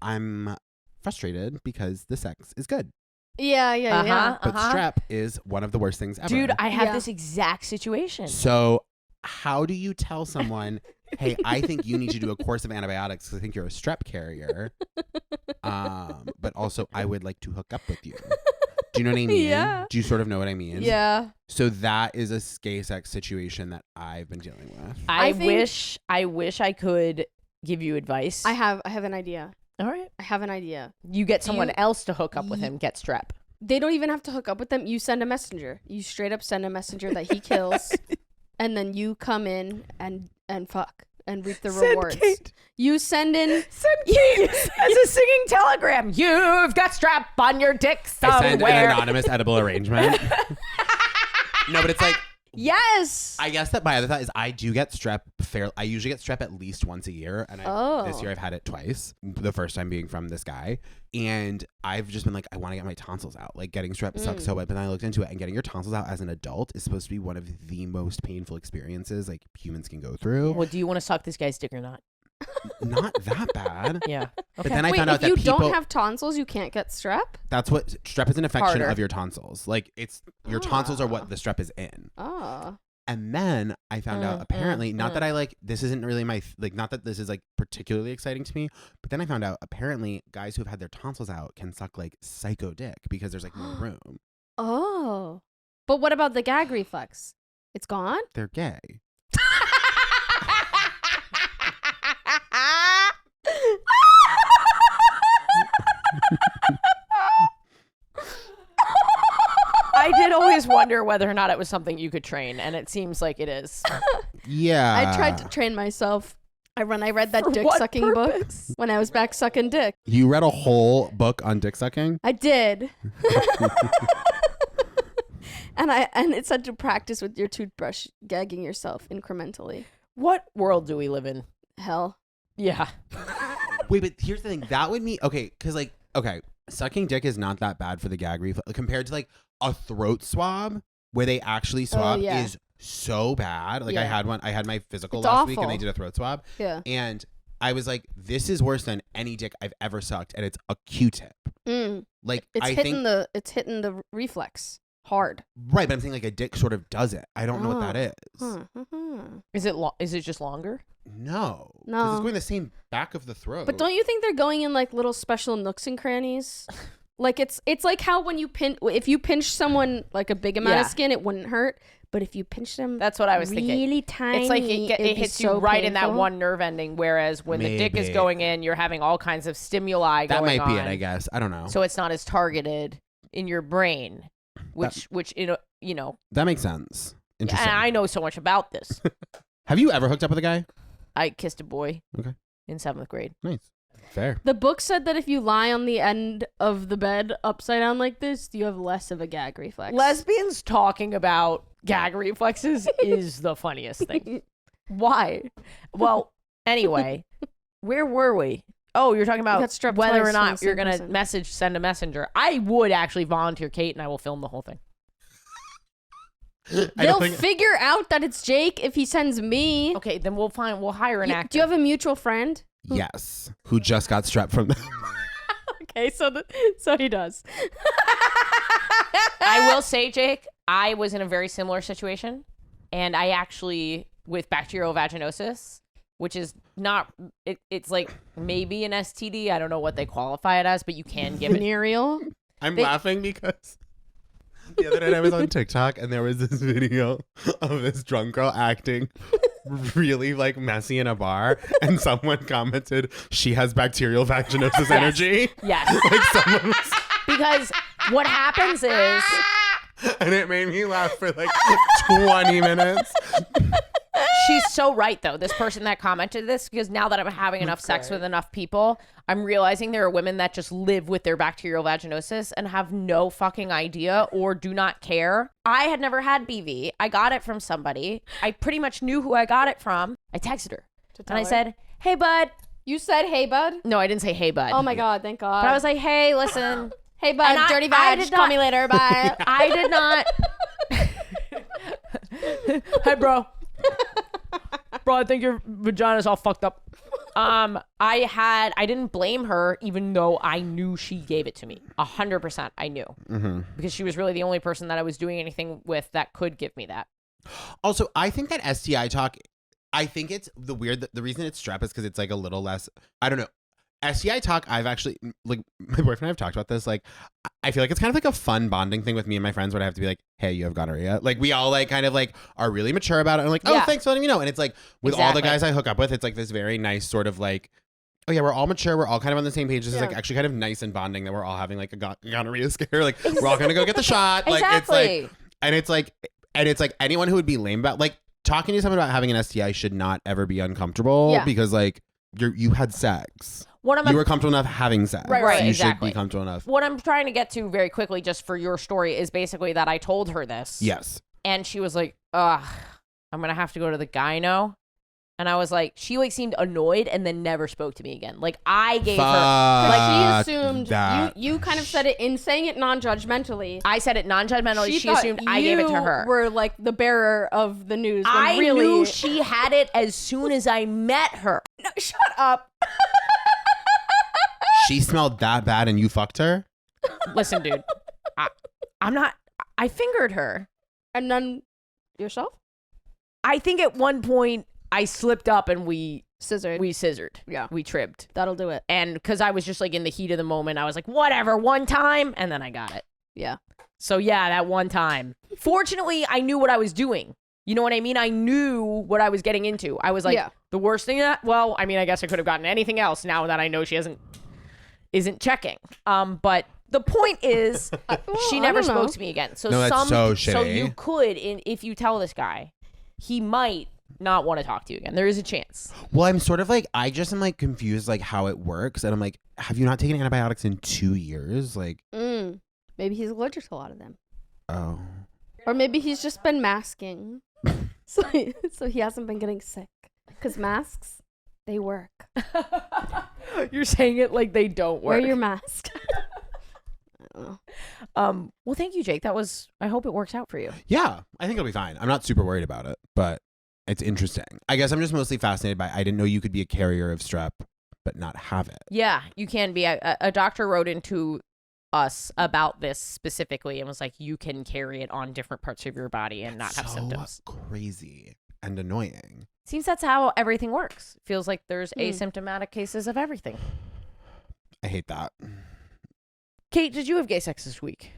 I'm frustrated because the sex is good. Yeah. But strep is one of the worst things ever. Dude, I have this exact situation. So how do you tell someone, hey, I think you need to do a course of antibiotics because I think you're a strep carrier. But also I would like to hook up with you. Do you know what I mean? Yeah. Do you sort of know what I mean? Yeah. So that is a gay sex situation that I've been dealing with. I wish I could give you advice. I have an idea. All right. I have an idea. You get someone else to hook up with him, get strep. They don't even have to hook up with them. You send a messenger. You straight up send a messenger that he kills. And then you come in and fuck and reap the rewards. Kate. You send Kate as a singing telegram. You've got strep on your dick somewhere. I send an anonymous edible arrangement. No, but it's like, yes. I guess that my other thought is I do get strep I usually get strep at least once a year. And this year I've had it twice. The first time being from this guy. And I've just been like, I want to get my tonsils out. Like getting strep sucks so bad. But then I looked into it, and getting your tonsils out as an adult is supposed to be one of the most painful experiences like humans can go through. Well, do you want to suck this guy's dick or not? Not that bad. Yeah. Okay. But then I found out that if you don't have tonsils, you can't get strep? That's what strep is, an infection Harder. of your tonsils. Like it's your tonsils are what the strep is in. Oh. And then I found out apparently, not that I like, this isn't really my, like, not that this is like particularly exciting to me, but then I found out apparently guys who have had their tonsils out can suck like psycho dick because there's like more room. Oh. But what about the gag reflex? It's gone? They're gay. I did always wonder whether or not it was something you could train, and it seems like it is. Yeah. I tried to train myself. I read that dick sucking book when I was back sucking dick. You read a whole book on dick sucking? I did. And it said to practice with your toothbrush, gagging yourself incrementally. What world do we live in? Hell. Yeah. Wait, but here's the thing. That would mean, okay, because like, okay, sucking dick is not that bad for the gag reflex compared to like a throat swab where they actually swab is so bad. Like I had my physical last week and they did a throat swab. Yeah. And I was like, this is worse than any dick I've ever sucked, and it's a Q-tip. Like it's hitting the reflex hard. Right, but I'm saying like a dick sort of does it. I don't know what that is. Is it just longer? No. Because it's going the same back of the throat. But don't you think they're going in like little special nooks and crannies? Like it's like how when you if you pinch someone like a big amount of skin, it wouldn't hurt. But if you pinch them, that's what I was thinking. Really tiny, it's like it hits you right painful. In that one nerve ending. Whereas when the dick is going in, you're having all kinds of stimuli that going on. That might be it, I guess. I don't know. So it's not as targeted in your brain, which you know. That makes sense. Interesting. And I know so much about this. Have you ever hooked up with a guy? I kissed a boy. Okay. In 7th grade. Nice. Fair. The book said that if you lie on the end of the bed upside down like this, you have less of a gag reflex. Lesbians talking about gag reflexes is the funniest thing. Why? Well, anyway, where were we? Oh, you're talking about whether or not you're going to send a messenger. I would actually volunteer Kate and I will film the whole thing. They'll figure out that it's Jake if he sends me. Okay, then we'll hire an actor. Do you have a mutual friend? Yes. Who just got strep from them. Okay, so he does. I will say, Jake, I was in a very similar situation, and I actually, with bacterial vaginosis, which is not, it's like maybe an STD. I don't know what they qualify it as, but you can give it. Venereal? I'm laughing because the other night I was on TikTok and there was this video of this drunk girl acting really like messy in a bar, and someone commented she has bacterial vaginosis energy. Yes. Like someone was... Because what happens is, and it made me laugh for like 20 minutes. She's so right, though, this person that commented this, because now that I'm having enough sex with enough people, I'm realizing there are women that just live with their bacterial vaginosis and have no fucking idea or do not care. I had never had BV. I got it from somebody. I pretty much knew who I got it from. I texted her and I said, hey, bud. You said, hey, bud? No, I didn't say, hey, bud. Oh, my God. Thank God. But I was like, hey, listen. Hey, bud. Dirty vag. Call me later. Bye. I did not. Hey, bro. Bro, I think your vagina's all fucked up. I didn't blame her, even though I knew she gave it to me. 100% I knew. Mm-hmm. Because she was really the only person that I was doing anything with that could give me that. Also, I think that STI talk, I think it's the reason it's strep is because it's like a little less, I don't know. STI talk, I've actually, like, my boyfriend and I have talked about this. Like, I feel like it's kind of like a fun bonding thing with me and my friends where I have to be like, hey, you have gonorrhea. Like, we all like kind of like are really mature about it. And I'm like, oh, thanks for letting me know. And it's like with all the guys I hook up with, it's like this very nice sort of like, oh yeah, we're all mature. We're all kind of on the same page. This is like actually kind of nice and bonding that we're all having like a gonorrhea scare. Like, we're all going to go get the shot. Like, it's like, and it's like anyone who would be lame about, like, talking to someone about having an STI should not ever be uncomfortable because like you had sex. You were comfortable enough having sex. Right, you exactly. should be comfortable enough. What I'm trying to get to very quickly, just for your story, is basically that I told her this. Yes. And she was like, ugh, I'm going to have to go to the gyno. And I was like, she like seemed annoyed and then never spoke to me again. Like I gave her, like she assumed you kind of said it in saying it non-judgmentally. I said it non-judgmentally. She assumed I gave it to her. You were like the bearer of the news. I knew she had it as soon as I met her. No, shut up. She smelled that bad and you fucked her? Listen, dude, I fingered her. And then yourself? I think at one point I slipped up and we scissored. Yeah. We tripped. That'll do it. And because I was just like in the heat of the moment, I was like, whatever, one time. And then I got it. Yeah. So yeah, that one time. Fortunately, I knew what I was doing. You know what I mean? I knew what I was getting into. I was like, the worst thing I guess I could have gotten anything else now that I know she isn't checking. But the point is, she never spoke to me again. So so shitty. So you could, if you tell this guy, he might not want to talk to you again. There is a chance. Well, I'm sort of like, I just am like confused like how it works. And I'm like, have you not taken antibiotics in 2 years? Like, maybe he's allergic to a lot of them. oh. Or maybe he's just been masking. so he hasn't been getting sick. Because masks, they work. You're saying it like they don't work. Wear your mask. I don't know. Well, thank you, Jake. I hope it works out for you. Yeah, I think it'll be fine. I'm not super worried about it, but it's interesting. I guess I'm just mostly fascinated by, I didn't know you could be a carrier of strep, but not have it. Yeah, you can be. A doctor wrote into us about this specifically and was like, you can carry it on different parts of your body and not have symptoms. Crazy and annoying. Seems that's how everything works. Feels like there's asymptomatic cases of everything. I hate that. Kate, did you have gay sex this week?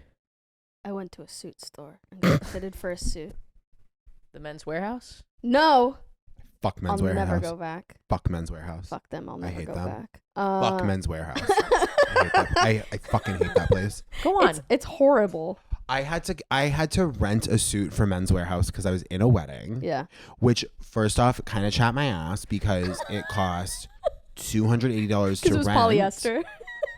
I went to a suit store and got fitted for a suit. The Men's Warehouse? No. Fuck Men's I'll Warehouse. never go back. Fuck Men's Warehouse. Fuck them. I'll I never hate go them. back. Fuck Men's Warehouse. I hate that. I fucking hate that place. Go on. It's horrible. I had to rent a suit for Men's Warehouse because I was in a wedding. Yeah. Which, first off, kind of chapped my ass because it cost $280 to rent. Because it was polyester.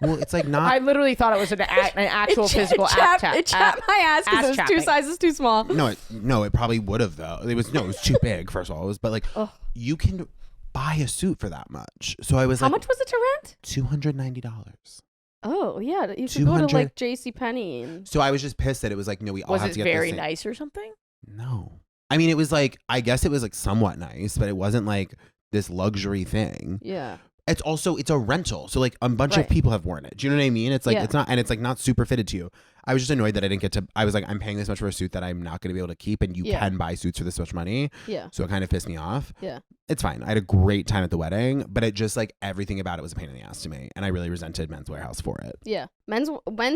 Well, it's like not. I literally thought it was an actual physical It chapped my ass because it was chapping. 2 sizes too small. No, it probably would have though. It was too big. First of all, but like you can buy a suit for that much. So I was How like, much was it to rent? $290. Oh yeah, you should go to like JCPenney. And... So I was just pissed that it was like, no, we all have to get this. Was it very thing. nice or something? No, I mean it was like, I guess it was like somewhat nice, but it wasn't like this luxury thing. Yeah. It's a rental, so like a bunch of people have worn it. Do you know what I mean? It's like it's not, and it's like not super fitted to you. I was just annoyed that I didn't get to. I was like, I'm paying this much for a suit that I'm not going to be able to keep, and you can buy suits for this much money. Yeah. So it kind of pissed me off. Yeah. It's fine. I had a great time at the wedding, but it just like everything about it was a pain in the ass to me, and I really resented Men's Warehouse for it. Yeah. Men's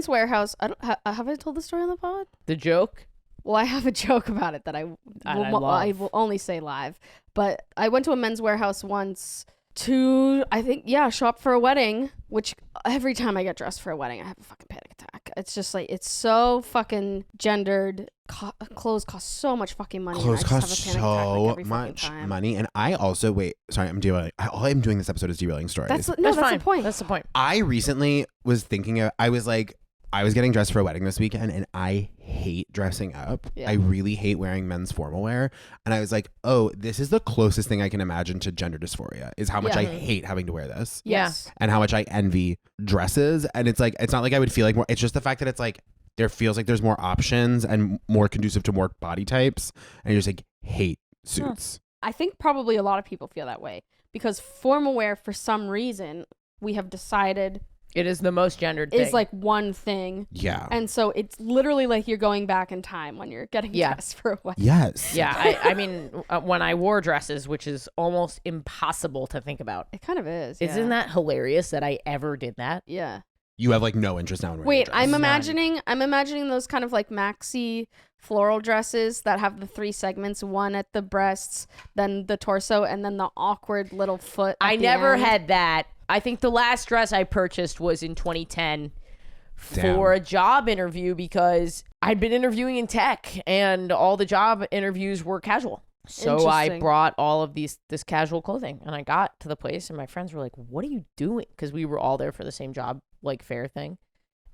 Warehouse. I don't have I told the story on the pod? The joke? Well, I have a joke about it that I will only say live. But I went to a Men's Warehouse once to, I think, shop for a wedding, which every time I get dressed for a wedding, I have a fucking panic attack. It's just like, it's so fucking gendered. Clothes cost so much fucking money. Clothes cost so much money. And I also, all I'm doing this episode is derailing stories. That's the point. That's the point. I recently was thinking, I was getting dressed for a wedding this weekend, and I hate dressing up. Yeah. I really hate wearing men's formal wear. And I was like, oh, this is the closest thing I can imagine to gender dysphoria, is how much I hate having to wear this. Yes. And how much I envy dresses. And it's like, it's not like I would feel like more, it's just the fact that it's like, there feels like there's more options and more conducive to more body types. And you just like hate suits. I think probably a lot of people feel that way because formal wear, for some reason, we have decided it is the most gendered thing. Is like one thing. Yeah. And so it's literally like you're going back in time when you're getting dressed for a wedding. Yes. Yeah. I mean, when I wore dresses, which is almost impossible to think about. It kind of is. Isn't that hilarious that I ever did that? Yeah. You have like no interest now in wearing Wait, a dress. I'm imagining those kind of like maxi floral dresses that have the 3 segments, one at the breasts, then the torso, and then the awkward little foot. I never had that. I think the last dress I purchased was in 2010 for a job interview because I'd been interviewing in tech and all the job interviews were casual. So I brought all of this casual clothing and I got to the place and my friends were like, what are you doing? Because we were all there for the same job, like fair thing.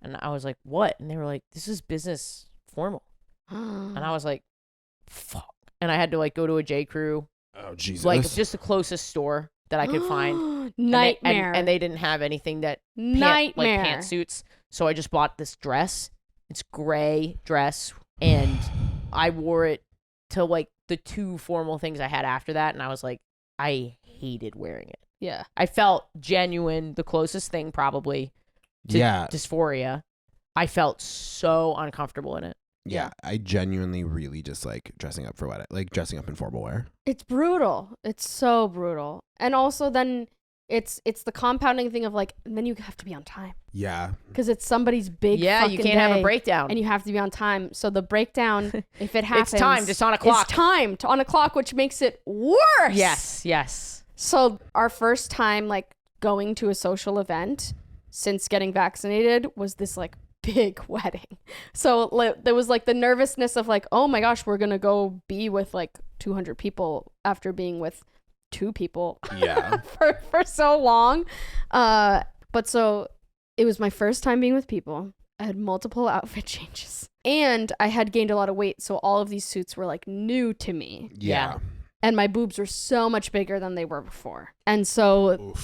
And I was like, what? And they were like, this is business formal. And I was like, fuck. And I had to like go to a J. Crew. Oh, Jesus. Like just the closest store that I could find. Nightmare. And they didn't have anything that like pantsuits. So I just bought this dress. It's gray dress. And I wore it to like the 2 formal things I had after that. And I was like, I hated wearing it. Yeah. I felt genuine, the closest thing probably to dysphoria. I felt so uncomfortable in it. Yeah, I genuinely really dislike dressing up for wedding, like dressing up in formal wear. It's brutal. It's so brutal. And also then it's the compounding thing of like, and then you have to be on time. Yeah. Because it's somebody's big fucking you can't have a breakdown. And you have to be on time. So the breakdown, if it happens. It's timed. It's on a clock. It's timed on a clock, which makes it worse. Yes. So our first time like going to a social event since getting vaccinated was this like big wedding. So there was like the nervousness of like, oh my gosh, we're going to go be with like 200 people after being with 2 people for so long. But so it was my first time being with people. I had multiple outfit changes and I had gained a lot of weight. So all of these suits were like new to me. Yeah. And my boobs were so much bigger than they were before. And so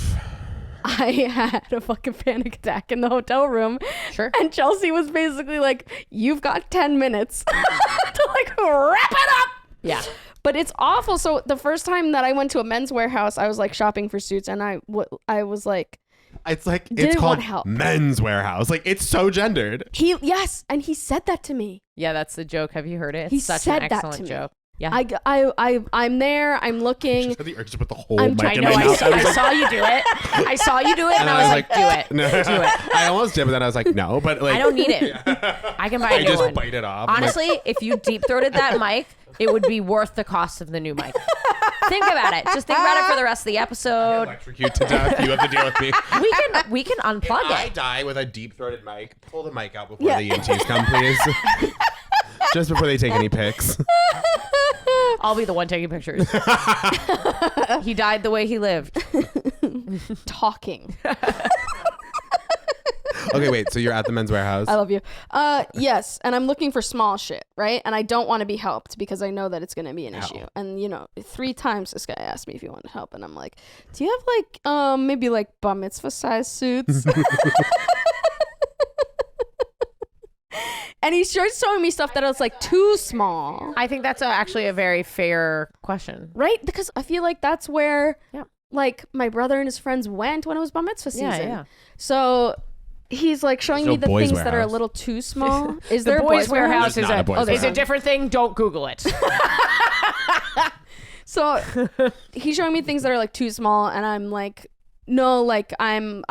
I had a fucking panic attack in the hotel room. Sure. And Chelsea was basically like, you've got 10 minutes to like wrap it up. Yeah. But it's awful. So the first time that I went to a Men's Warehouse, I was like shopping for suits and I was like, it's like, didn't it's want called help. Men's Warehouse. Like, it's so gendered. And he said that to me. Yeah, that's the joke. Have you heard it? It's He such said an that to excellent me. joke. Yeah. I'm there. I'm looking. Just had the urge to put the whole I'm mic trying- in I my know. mouth. I saw you do it. I saw you do it, and I was like, do it. No. Do it. I almost did, but then I was like, no. But like, I don't need it. I can buy a I new just one. bite it off. Honestly, if you deep throated that mic, it would be worth the cost of the new mic. Think about it. Just think about it for the rest of the episode. Electrocute to death. You have to deal with me. We can unplug If I it. die with a deep-throated mic, pull the mic out before the EMTs come, please. Just before they take any pics. I'll be the one taking pictures. He died the way he lived. Talking. Okay, wait. So you're at the Men's Warehouse. I love you. Yes. And I'm looking for small shit, right? And I don't want to be helped because I know that it's going to be an issue. And, 3 times this guy asked me if he wanted help. And I'm like, do you have like, maybe like bar mitzvah size suits? And he starts showing me stuff that was like too small. I think that's actually a very fair question. Right? Because I feel like that's where like my brother and his friends went when it was bar mitzvah season. Yeah. So he's like showing There's me no the boys' things that are a warehouse. little too small. Is The there a boys' warehouse There's not a boys' is a warehouse. different thing. Don't Google it. So he's showing me things that are like too small, and I'm like, no, like I'm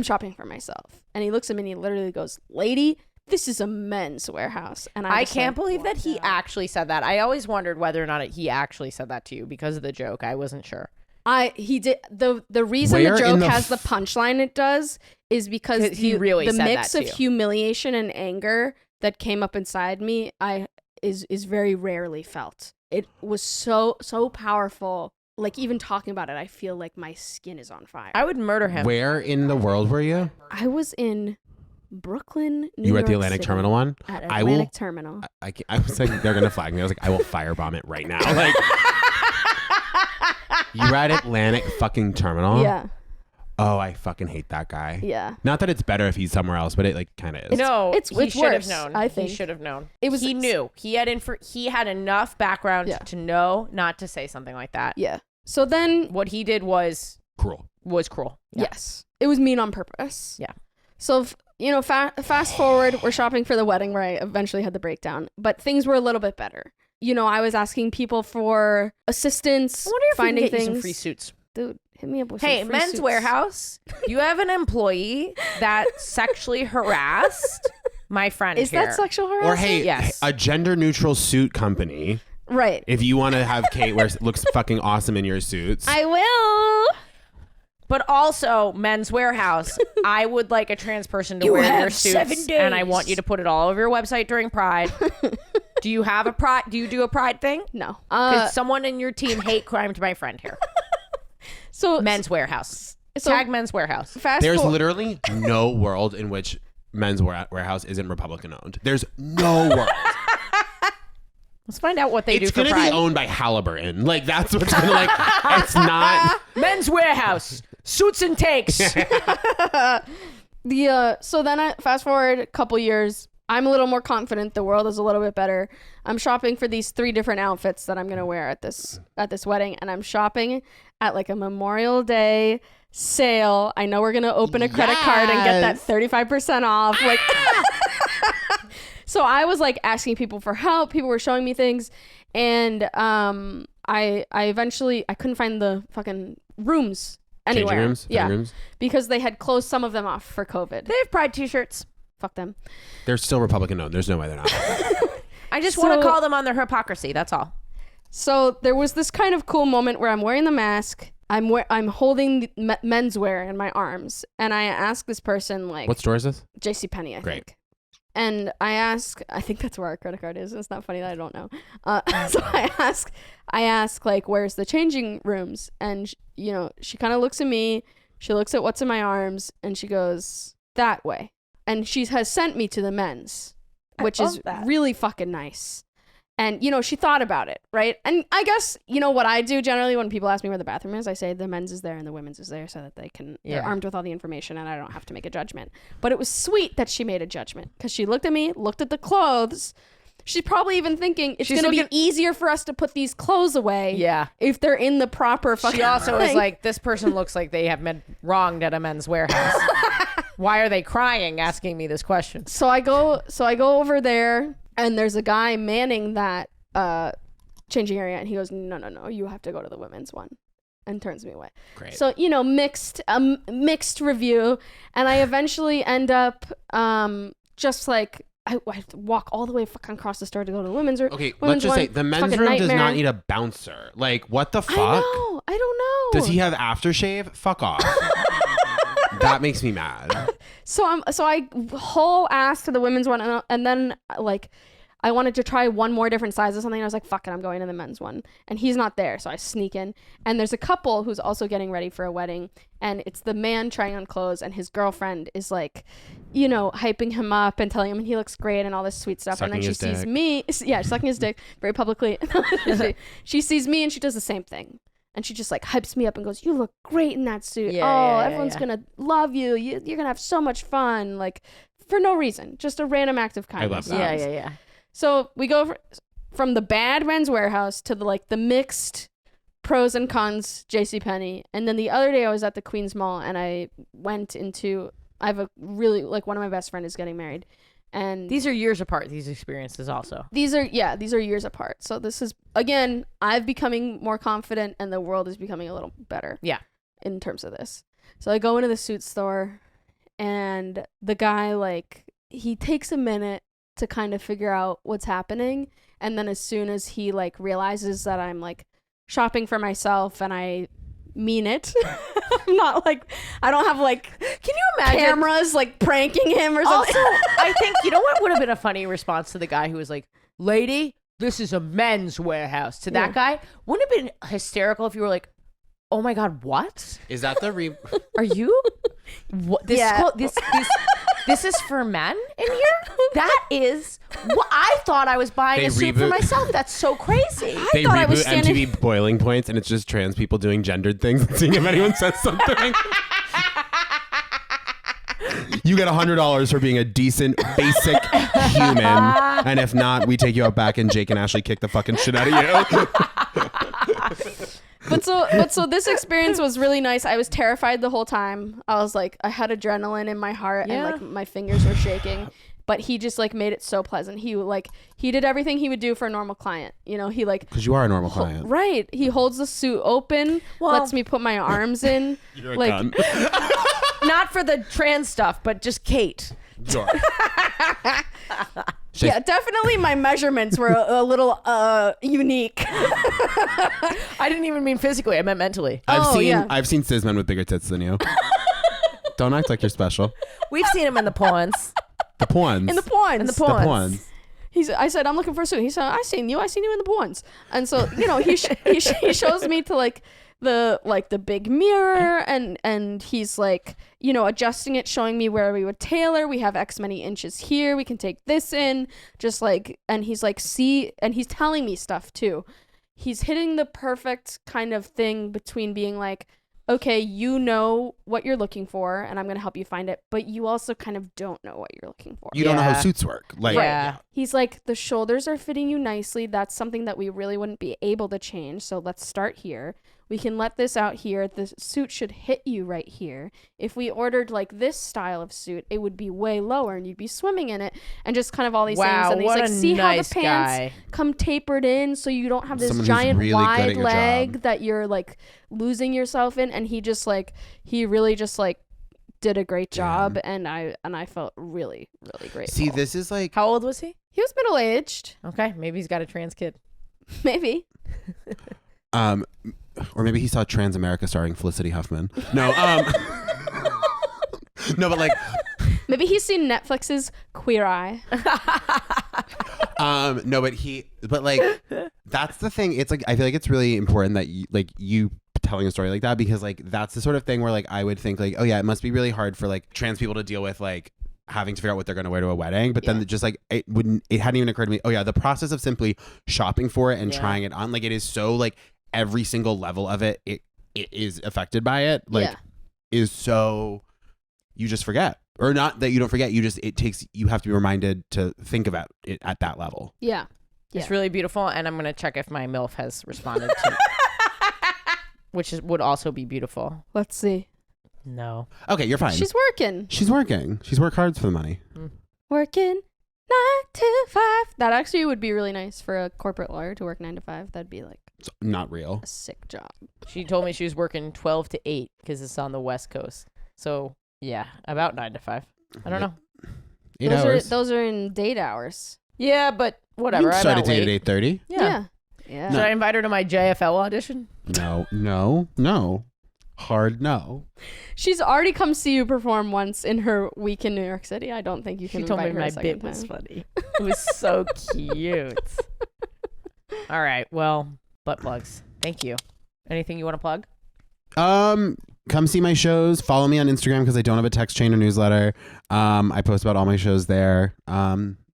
shopping for myself. And he looks at me and he literally goes, "Lady, this is a Men's Warehouse." And I can't believe that he "What actually said that. I always wondered whether or not he actually said that to you because of the joke. I wasn't sure. He did the reason Where the in joke the has the punchline it does is because He really the said mix that of to you. humiliation and anger that came up inside me is very rarely felt. It was so powerful. Like even talking about it, I feel like my skin is on fire. I would murder him. Where in the world were you? I was in Brooklyn, New You were at the York Atlantic City. Terminal one? At I Atlantic will- Terminal. I was like, they're going to flag me. I was like, I will firebomb it right now. Like, you were at Atlantic fucking Terminal? Yeah. Oh, I fucking hate that guy. Yeah. Not that it's better if he's somewhere else, but it like kind of is. No, it's he should have worse, known. I think. He should have known. It was- He knew. He had enough background Yeah. to know not to say something like that. Yeah. So then, What he did was Cruel. cruel. Yeah. yes, it was mean on purpose. Yeah. So, fast forward, we're shopping for the wedding where I eventually had the breakdown, but things were a little bit better. I was asking people for assistance, I wonder if finding we can get things. you some free suits. Dude, hit me up with Hey, some free Men's suits. Warehouse, you have an employee that sexually harassed my friend Is here. that sexual harassment? Or hey, Yes. a gender neutral suit company. Right. If you want to have Kate looks fucking awesome in your suits. I will. But also, Men's Warehouse, I would like a trans person to You wear have your 7 suits, and I days. want you to put it all over your website during Pride. Do you have a Pride? Do you do a Pride thing? No. Because someone in your team hate crimed my friend here. So Men's Warehouse. So- Tag Men's Warehouse. fast There's forward. literally no world in which Men's Warehouse isn't Republican owned. There's no world. Let's find out what they It's do for gonna Pride. be owned by Halliburton. Like that's what's gonna like. It's not. Men's Warehouse. Suits and takes. So then I fast forward a couple years. I'm a little more confident. The world is a little bit better. I'm shopping for these 3 different outfits that I'm gonna wear at this wedding, and I'm shopping at like a Memorial Day sale. I know we're gonna open a credit card and get that 35% off. Like, so I was like asking people for help. People were showing me things, and I eventually I couldn't find the fucking rooms anywhere. Changing rooms. Yeah, Fitting rooms. because they had closed some of them off for COVID. They have Pride t-shirts. Fuck them. They're still Republican owned. There's no way they're not. I just want to So- call them on their hypocrisy. That's all. So there was this kind of cool moment where I'm wearing the mask. I'm holding the menswear in my arms, and I ask this person like What store is this? JCPenney, I Great. think. And I think that's where our credit card is. It's not funny that I don't know. So I ask like, where's the changing rooms? And she kind of looks at me. She looks at what's in my arms and she goes, that way. And she has sent me to the men's, which is really fucking nice. And, she thought about it, right? And I guess, what I do generally when people ask me where the bathroom is, I say the men's is there and the women's is there so that they're armed with all the information and I don't have to make a judgment. But it was sweet that she made a judgment because she looked at me, looked at the clothes. She's probably even thinking it's going to be easier for us to put these clothes away if they're in the proper fucking She also thing. was like, this person looks like they have been wronged at a men's warehouse. Why are they crying asking me this question? So I go over there and there's a guy manning that changing area and he goes, no, you have to go to the women's one, and turns me away. Great. So, mixed review. And I eventually end up just like, I walk all the way fucking across the store to go to the women's room. Okay, let's just say the men's room does not need a bouncer. Like, what the fuck? I don't know. Does he have aftershave? Fuck off. That makes me mad. So I whole ass to the women's one, and then like I wanted to try one more different size or something. I was like, fuck it, I'm going to the men's one. And he's not there. So I sneak in. And there's a couple who's also getting ready for a wedding. And it's the man trying on clothes. And his girlfriend is like, hyping him up and telling him he looks great and all this sweet stuff. Sucking and then she his sees dick. me. Yeah, sucking his dick very publicly. She sees me and she does the same thing. And she just like hypes me up and goes, you look great in that suit. Everyone's going to love you. You're going to have so much fun. Like for no reason. Just a random act of kindness. I love that. Yeah. So we go from the bad men's warehouse to the mixed pros and cons JCPenney. And then the other day I was at the Queens Mall and I went into, I have a really, one of my best friends is getting married. And These are years apart, these experiences also. these are years apart. So this is, again, I'm becoming more confident and the world is becoming a little better. Yeah. In terms of this. So I go into the suit store and the guy, he takes a minute to kind of figure out what's happening. And then as soon as he realizes that I'm shopping for myself and I mean it, I'm not I don't have Can you imagine cameras pranking him or something. Also, I think, what would have been a funny response to the guy who was like, lady, this is a men's warehouse. To that guy, wouldn't it have been hysterical if you were like, oh my God, what? Is that the Are you? What, this is for men in here? That is what I thought I was buying a suit for myself. That's so crazy. They reboot MTV Boiling Points and it's just trans people doing gendered things and seeing if anyone says something. You get $100 for being a decent, basic human. And if not, we take you out back and Jake and Ashley kick the fucking shit out of you. But so this experience was really nice. I was terrified the whole time. I was I had adrenaline in my heart and my fingers were shaking. But he just made it so pleasant. He did everything he would do for a normal client. He Because you are a normal client. Right. He holds the suit open, lets me put my arms in. You're a cunt. Not for the trans stuff, but just Kate. Sure. Yeah, definitely my measurements were a little unique. I didn't even mean physically. I meant mentally. I've seen cis men with bigger tits than you. Don't act like you're special. We've seen him in the porns. The porns. In the porns. In the The porns. porns. I said, I'm looking for a suit. He said, I seen you in the porns. And so, he shows me to the big mirror and he's adjusting it, showing me where we would tailor. We have X many inches here. We can take this in. Just and he's see, and he's telling me stuff too. He's hitting the perfect kind of thing between being okay, you know what you're looking for and I'm going to help you find it, but you also kind of don't know what you're looking for. You don't know how suits work. Yeah. He's the shoulders are fitting you nicely. That's something that we really wouldn't be able to change. So let's start here. We can let this out here. The suit should hit you right here. If we ordered this style of suit, it would be way lower and you'd be swimming in it and just kind of all these things. And what he's a see nice how the pants guy. come tapered in so you don't have this Someone who's giant really good at wide your leg job. that you're losing yourself in. And he just he really just did a great job. And I felt really, really grateful. See, this is How old was he? He was middle-aged. Okay, maybe he's got a trans kid. Maybe. Or maybe he saw Trans America starring Felicity Huffman. No, no, but Maybe he's seen Netflix's queer eye. No, but like, that's the thing. It's like, I feel like it's really important that you telling a story like that, because like, that's the sort of thing where like, I would think like, oh yeah, it must be really hard for like trans people to deal with like having to figure out what they're going to wear to a wedding. But then just like, it hadn't even occurred to me. Oh yeah. The process of simply shopping for it and trying it on, like, it is so like every single level of it is affected by it. Like is so, you just forget. Or not that you don't forget, you have to be reminded to think about it at that level. Yeah. It's really beautiful, and I'm going to check if my MILF has responded to which would also be beautiful. Let's see. No. Okay, you're fine. She's working. She's worked hard for the money. Working 9 to 5. That actually would be really nice for a corporate lawyer to work 9 to 5. That'd be like It's not real. a sick job. She told me she was working 12 to 8 because it's on the West Coast. So, yeah, about 9 to 5. I don't know. 8 hours. Those are in date hours. Yeah, but whatever. You can start I'm a out date late. at 8:30. Yeah. Should I invite her to my JFL audition? No. Hard no. She's already come see you perform once in her week in New York City. I don't think you can She told me invite her my a second bit was time. funny. It was so cute. All right. Well, butt plugs. Thank you. Anything you want to plug? Come see my shows. Follow me on Instagram because I don't have a text chain or newsletter. I post about all my shows there.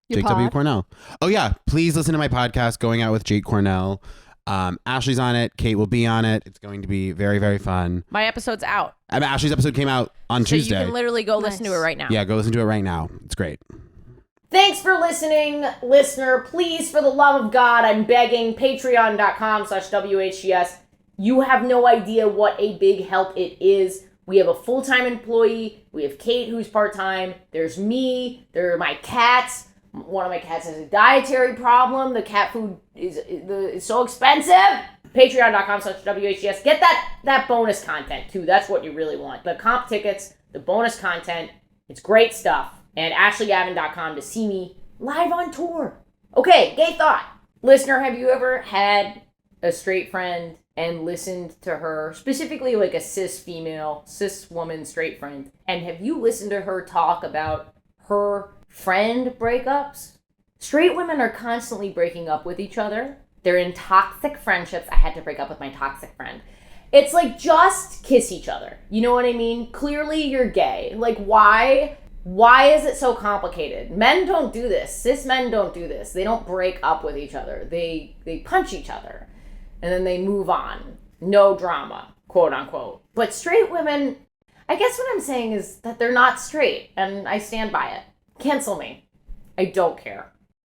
Your Jake W. pod? Cornell. Oh yeah, please listen to my podcast, Going Out with Jake Cornell. Ashley's on it. Kate will be on it. It's going to be very, very fun. My episode's out. Ashley's episode came out on Tuesday. So you can literally go listen to it right now. Yeah, go listen to it right now. It's great. Thanks for listening, listener. Please, for the love of God, I'm begging, patreon.com/WHGS. You have no idea what a big help it is. We have a full-time employee. We have Kate, who's part-time. There's me. There are my cats. One of my cats has a dietary problem. The cat food is so expensive. Patreon.com/WHGS. Get that bonus content, too. That's what you really want. The comp tickets, the bonus content. It's great stuff. And AshleyGavin.com to see me live on tour. Okay, gay thought. Listener, have you ever had a straight friend and listened to her, specifically like a cis woman straight friend, and have you listened to her talk about her friend breakups? Straight women are constantly breaking up with each other. They're in toxic friendships. I had to break up with my toxic friend. It's like, just kiss each other. You know what I mean? Clearly you're gay. Like, why is it so complicated? Men don't do this. Cis men don't do this. They don't break up with each other. They punch each other. And then they move on. No drama, quote unquote. But straight women, I guess what I'm saying is that they're not straight, and I stand by it. Cancel me. I don't care.